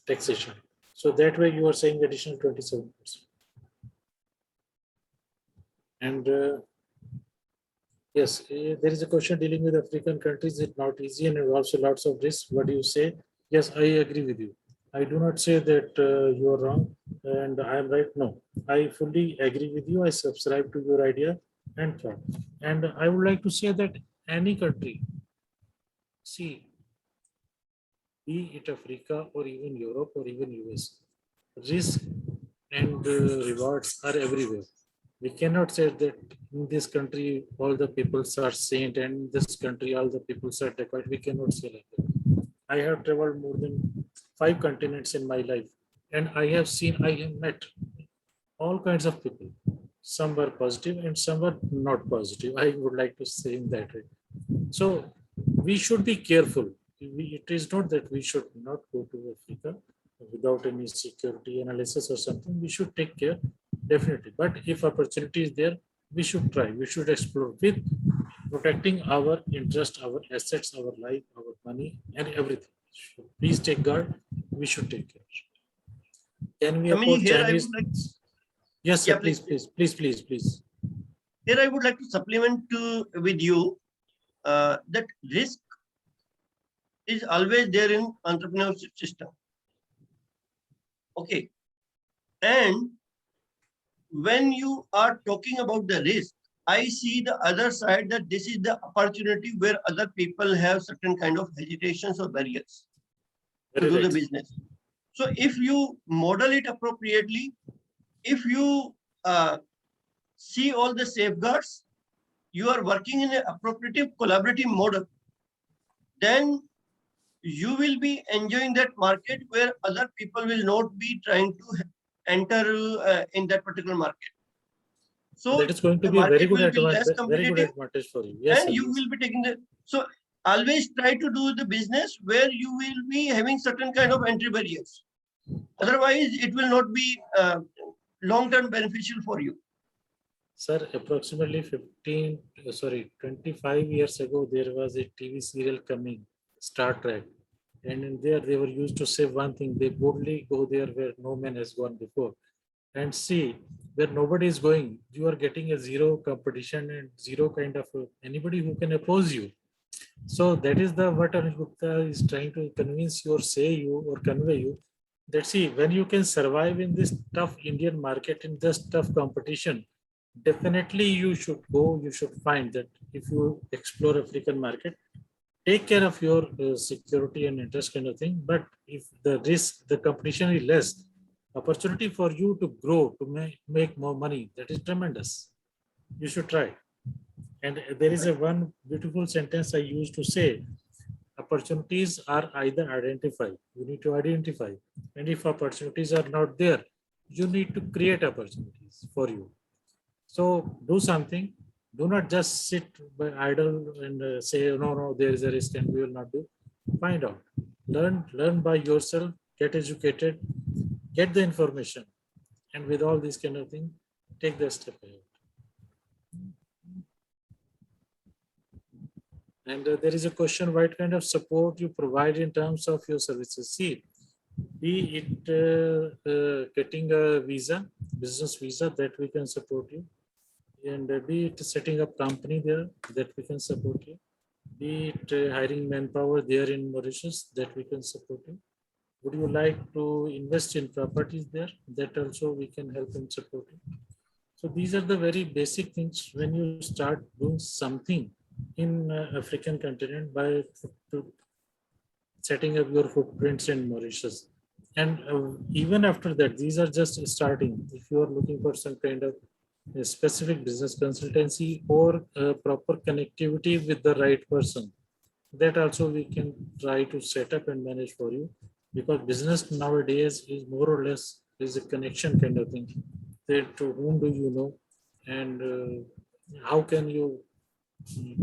taxation. So that way you are saying additional 27%. And yes, there is a question dealing with African countries. It's not easy and also lots of risks. What do you say? Yes, I agree with you. I do not say that you are wrong and I am right. No, I fully agree with you. I subscribe to your idea and thought. And I would like to say that any country, see, be it Africa or even Europe or even US, risk and rewards are everywhere. We cannot say that in this country all the people are saint and in this country all the people are dacoit. We cannot say like that. I have traveled more than 5 continents in my life and I have met all kinds of people. Some were positive and some were not positive. I would like to say in that way. So we should be careful. It is not that we should not go to Africa without any security analysis or something. We should take care, definitely. But if opportunity is there, we should try. We should explore with protecting our interest, our assets, our life, our money, and everything. So please take guard. We should take care. Can we afford Chinese? Yes, sir. Yeah, please. Here I would like to supplement with you that risk is always there in entrepreneurship system. Okay. And when you are talking about the risk, I see the other side that this is the opportunity where other people have certain kind of hesitations or barriers to do the business. So if you model it appropriately, if you see all the safeguards, you are working in an appropriate collaborative model, then you will be enjoying that market where other people will not be trying to enter in that particular market. So that is going to be a very good advantage for you. Yes, and you will be taking the, so always try to do the business where you will be having certain kind of entry barriers. Otherwise, it will not be long-term beneficial for you. Sir, approximately 25 years ago, there was a TV serial coming, Star Trek. And in there, they were used to say one thing, they boldly go there where no man has gone before. And see, where nobody is going, you are getting a zero competition and zero kind of anybody who can oppose you. So that is what Anil Gupta is trying to convince you or say you or convey you. That see, when you can survive in this tough Indian market, in this tough competition, definitely you should go, you should find that if you explore African market, take care of your security and interest kind of thing. But if the risk, the competition is less, opportunity for you to grow, to make more money. That is tremendous. You should try. And there is a one beautiful sentence I used to say, opportunities are either identified, you need to identify. And if opportunities are not there, you need to create opportunities for you. So do something. Do not just sit by idle and say, no, no, there is a risk and we will not do. Find out. Learn by yourself, get educated, get the information. And with all these kind of things, take the step ahead. And there is a question, what kind of support you provide in terms of your services? See, be it getting a visa, business visa, that we can support you. And be it setting up company there, that we can support you. Be it hiring manpower there in Mauritius, that we can support you. Would you like to invest in properties there? That also we can help and support you. So these are the very basic things when you start doing something in African continent by setting up your footprints in Mauritius. And even after that, these are just starting. If you are looking for some kind of a specific business consultancy or proper connectivity with the right person, that also we can try to set up and manage for you, because business nowadays is more or less is a connection kind of thing. That to whom do you know, and how can you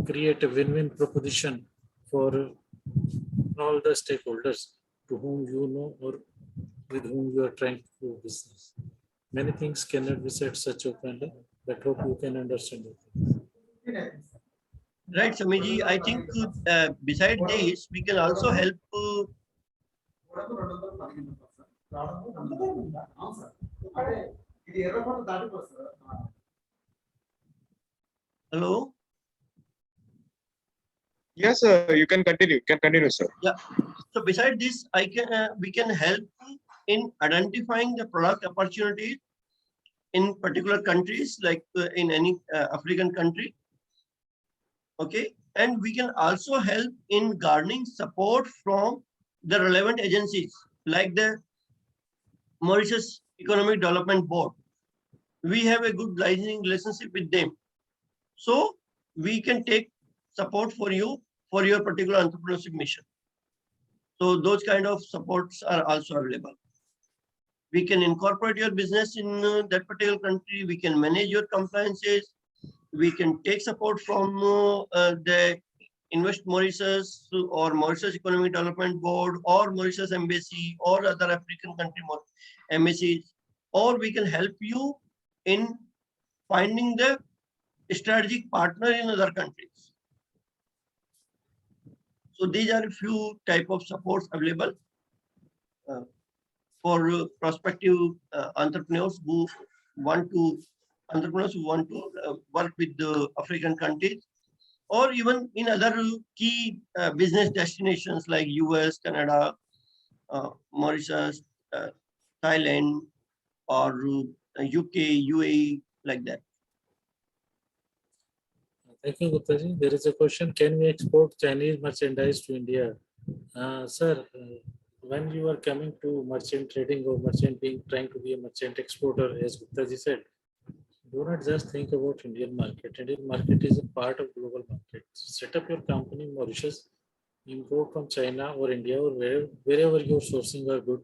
create a win-win proposition for all the stakeholders to whom you know or with whom you are trying to do business. Many things cannot be said such openly, but hope you can understand it. Right, Samiji. I think beside this, we can also help. Hello. Yes, sir. You can continue. You can continue, sir. Yeah. So beside this, we can help in identifying the product opportunities in particular countries, like in any African country. Okay, and we can also help in garnering support from the relevant agencies, like the Mauritius Economy Development Board. We have a good licensing relationship with them, so we can take support for you for your particular entrepreneurship mission. So those kind of supports are also available. We can incorporate your business in that particular country. We can manage your compliances. We can take support from the Invest Mauritius or Mauritius Economic Development Board or Mauritius Embassy or other African country embassies, or we can help you in finding the strategic partner in other countries. So these are a few type of supports available for prospective entrepreneurs who want to work with the African countries, or even in other key business destinations like US, Canada, Mauritius, Thailand, or UK, UAE, like that. Thank you, Gupta ji. There is a question, can we export Chinese merchandise to India? Sir, when you are coming to merchant trading or trying to be a merchant exporter, as Gupta ji said, do not just think about Indian market. Indian market is a part of global market. Set up your company in Mauritius, import from China or India or wherever your sourcing are good,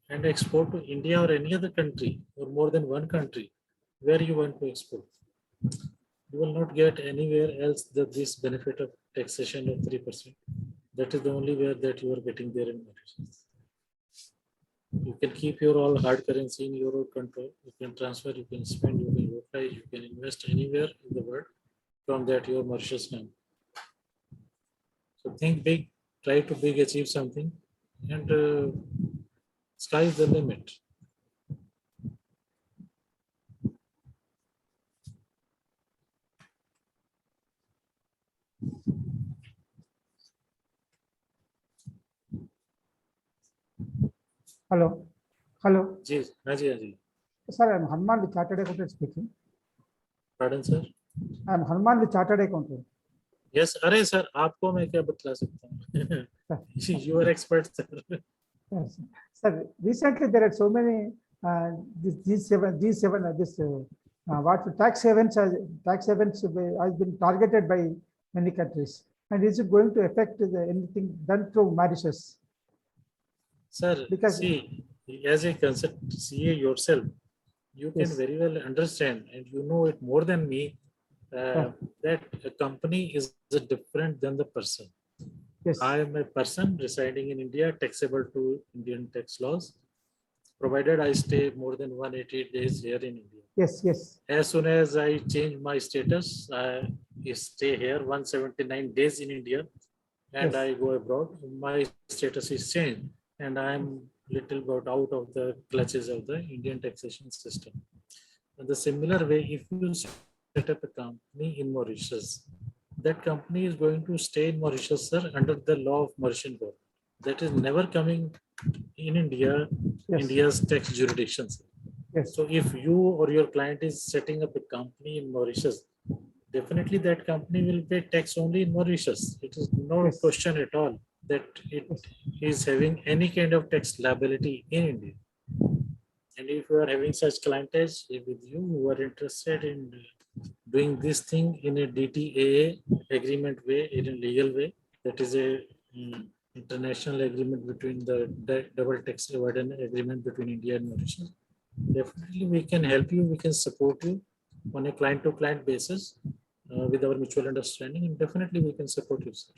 and export to India or any other country or more than one country where you want to export. You will not get anywhere else this benefit of taxation of 3%. That is the only way that you are getting there in Mauritius. You can keep your all hard currency in your own control. You can transfer, you can spend, you can utilize, you can invest anywhere in the world from that your Mauritius name. So think big, try to big achieve something, and sky is the limit. Hello. Hello. Ji, Haji. Sir, I am Hanuman, the Chartered Accountant speaking. Pardon, sir? I am Hanuman, the Chartered Accountant. Yes, अरे sir, आपको मैं क्या बतला सकता हूँ? You are expert, sir. Yes. Sir, recently there are so many this G7, what tax havens has been targeted by many countries. And is it going to affect anything done through Mauritius? Sir, Because- see, as a concept CA yourself, you can Yes. very well understand, and you know it more than me, that a company is different than the person. Yes. I am a person residing in India, taxable to Indian tax laws, provided I stay more than 180 days here in India. Yes. Yes. As soon as I change my status, I stay here 179 days in India, and Yes. I go abroad. My status is changed, and I am little bit out of the clutches of the Indian taxation system. In the similar way, if you set up a company in Mauritius, that company is going to stay in Mauritius, sir, under the law of Mauritian government. That is never coming in India, Yes. India's tax jurisdiction, sir. Yes. So if you or your client is setting up a company in Mauritius, definitely that company will pay tax only in Mauritius. It is no Yes. question at all that it is having any kind of tax liability in India. And if you are having such clientage with you who are interested in doing this thing in a DTAA agreement way, in a legal way, that is a international agreement between the double tax avoidance agreement between India and Mauritius. Definitely we can help you, we can support you on a client to client basis with our mutual understanding, and definitely we can support you, sir.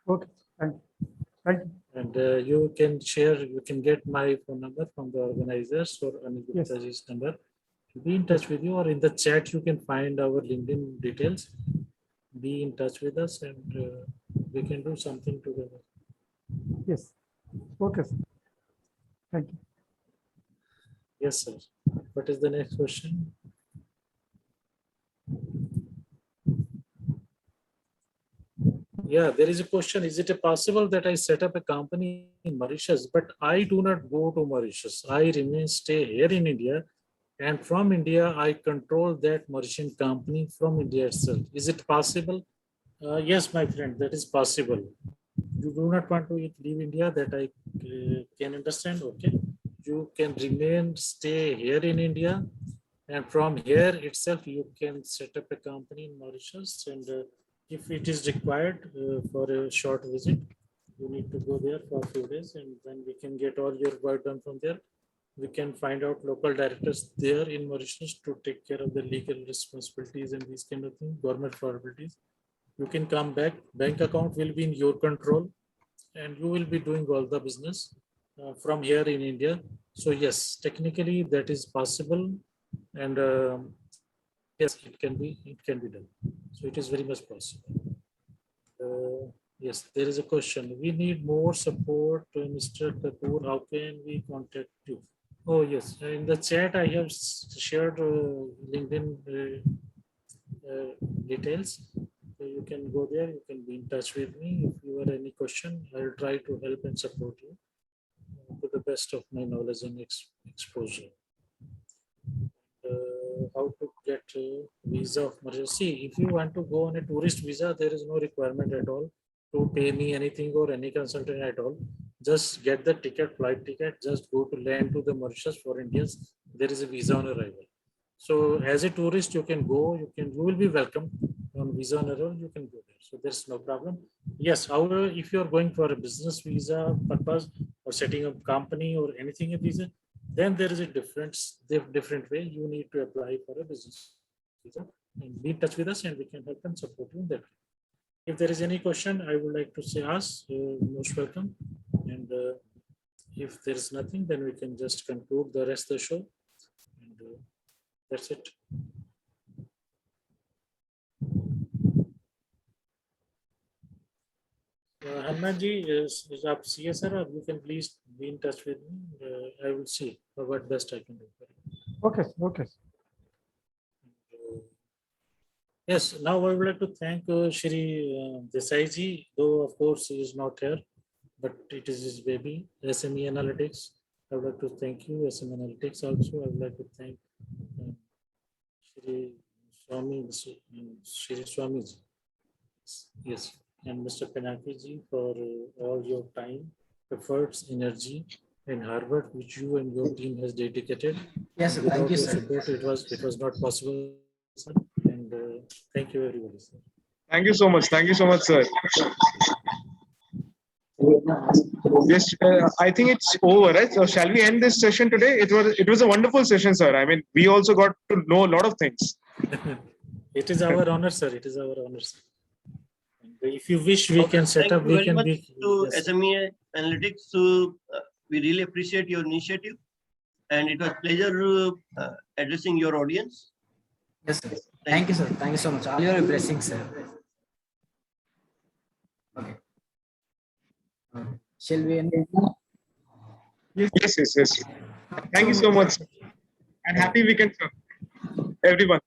Okay. Thank you. Thank you. And you can share, you can get my phone number from the organizers or Anil Yes. Gupta's number. Be in touch with you, or in the chat you can find our LinkedIn details. Be in touch with us, and we can do something together. Yes. Okay. Sir. Thank you. Yes, sir. What is the next question? Yeah, there is a question. Is it possible that I set up a company in Mauritius, but I do not go to Mauritius? I remain stay here in India, and from India, I control that Mauritian company from India itself. Is it possible? Yes, my friend, that is possible. You do not want to leave India, that I can understand. Okay, you can remain, stay here in India, and from here itself, you can set up a company in Mauritius. And if it is required for a short visit, you need to go there for a few days, and then we can get all your work done from there. We can find out local directors there in Mauritius to take care of the legal responsibilities and these kind of things, government formalities. You can come back, bank account will be in your control, and you will be doing all the business from here in India. So yes, technically that is possible, and yes, it can be done. So it is very much possible. Yes, there is a question. We need more support, Mr. Kapoor. How can we contact you? Oh yes, in the chat I have shared LinkedIn details. So you can go there, you can be in touch with me. If you have any question, I will try to help and support you to the best of my knowledge and exposure. How to get a visa of Mauritius? See, if you want to go on a tourist visa, there is no requirement at all to pay me anything or any consultant at all. Just get the ticket, flight ticket, just go to land to the Mauritius for Indians. There is a visa on arrival. So as a tourist, you can go, you will be welcome on visa on arrival, you can go there. So there's no problem. Yes, however, if you're going for a business visa purpose or setting up company or anything a visa, then there is a different way. You need to apply for a business visa and be in touch with us, and we can help and support you in that. If there is any question, I would like to say ask, most welcome. And if there is nothing, then we can just conclude the rest of the show. And that's it. Hanmanji, is up CSR, or you can please be in touch with me. I will see what best I can do for you. Okay. Okay. Yes, now I would like to thank Shri Desai ji, though of course he is not here, but it is his baby, SME Analytics. I would like to thank you, SME Analytics also. I would like to thank Shri Swami ji. Yes, and Mr. Pinaki ji for all your time, efforts, energy in Harvard, which you and your team has dedicated. Yes, sir. Without Thank you, your sir. support, it was not possible, sir. And thank you, everybody, sir. Thank you so much. Thank you so much, sir. Yes, I think it's over, right? So shall we end this session today? It was a wonderful session, sir. I mean, we also got to know a lot of things. It is our honor, sir. It is our honor, sir. And if you wish, we Okay, can set thank up. you We very can much be. to Yes, sir. SME Analytics. So we really appreciate your initiative, and it was pleasure addressing your audience. Yes, sir. Thank you, sir. Thank you so much. All your blessings, sir. Okay. Shall we end it now? Yes. Thank you so much. And happy weekend, sir. Everyone.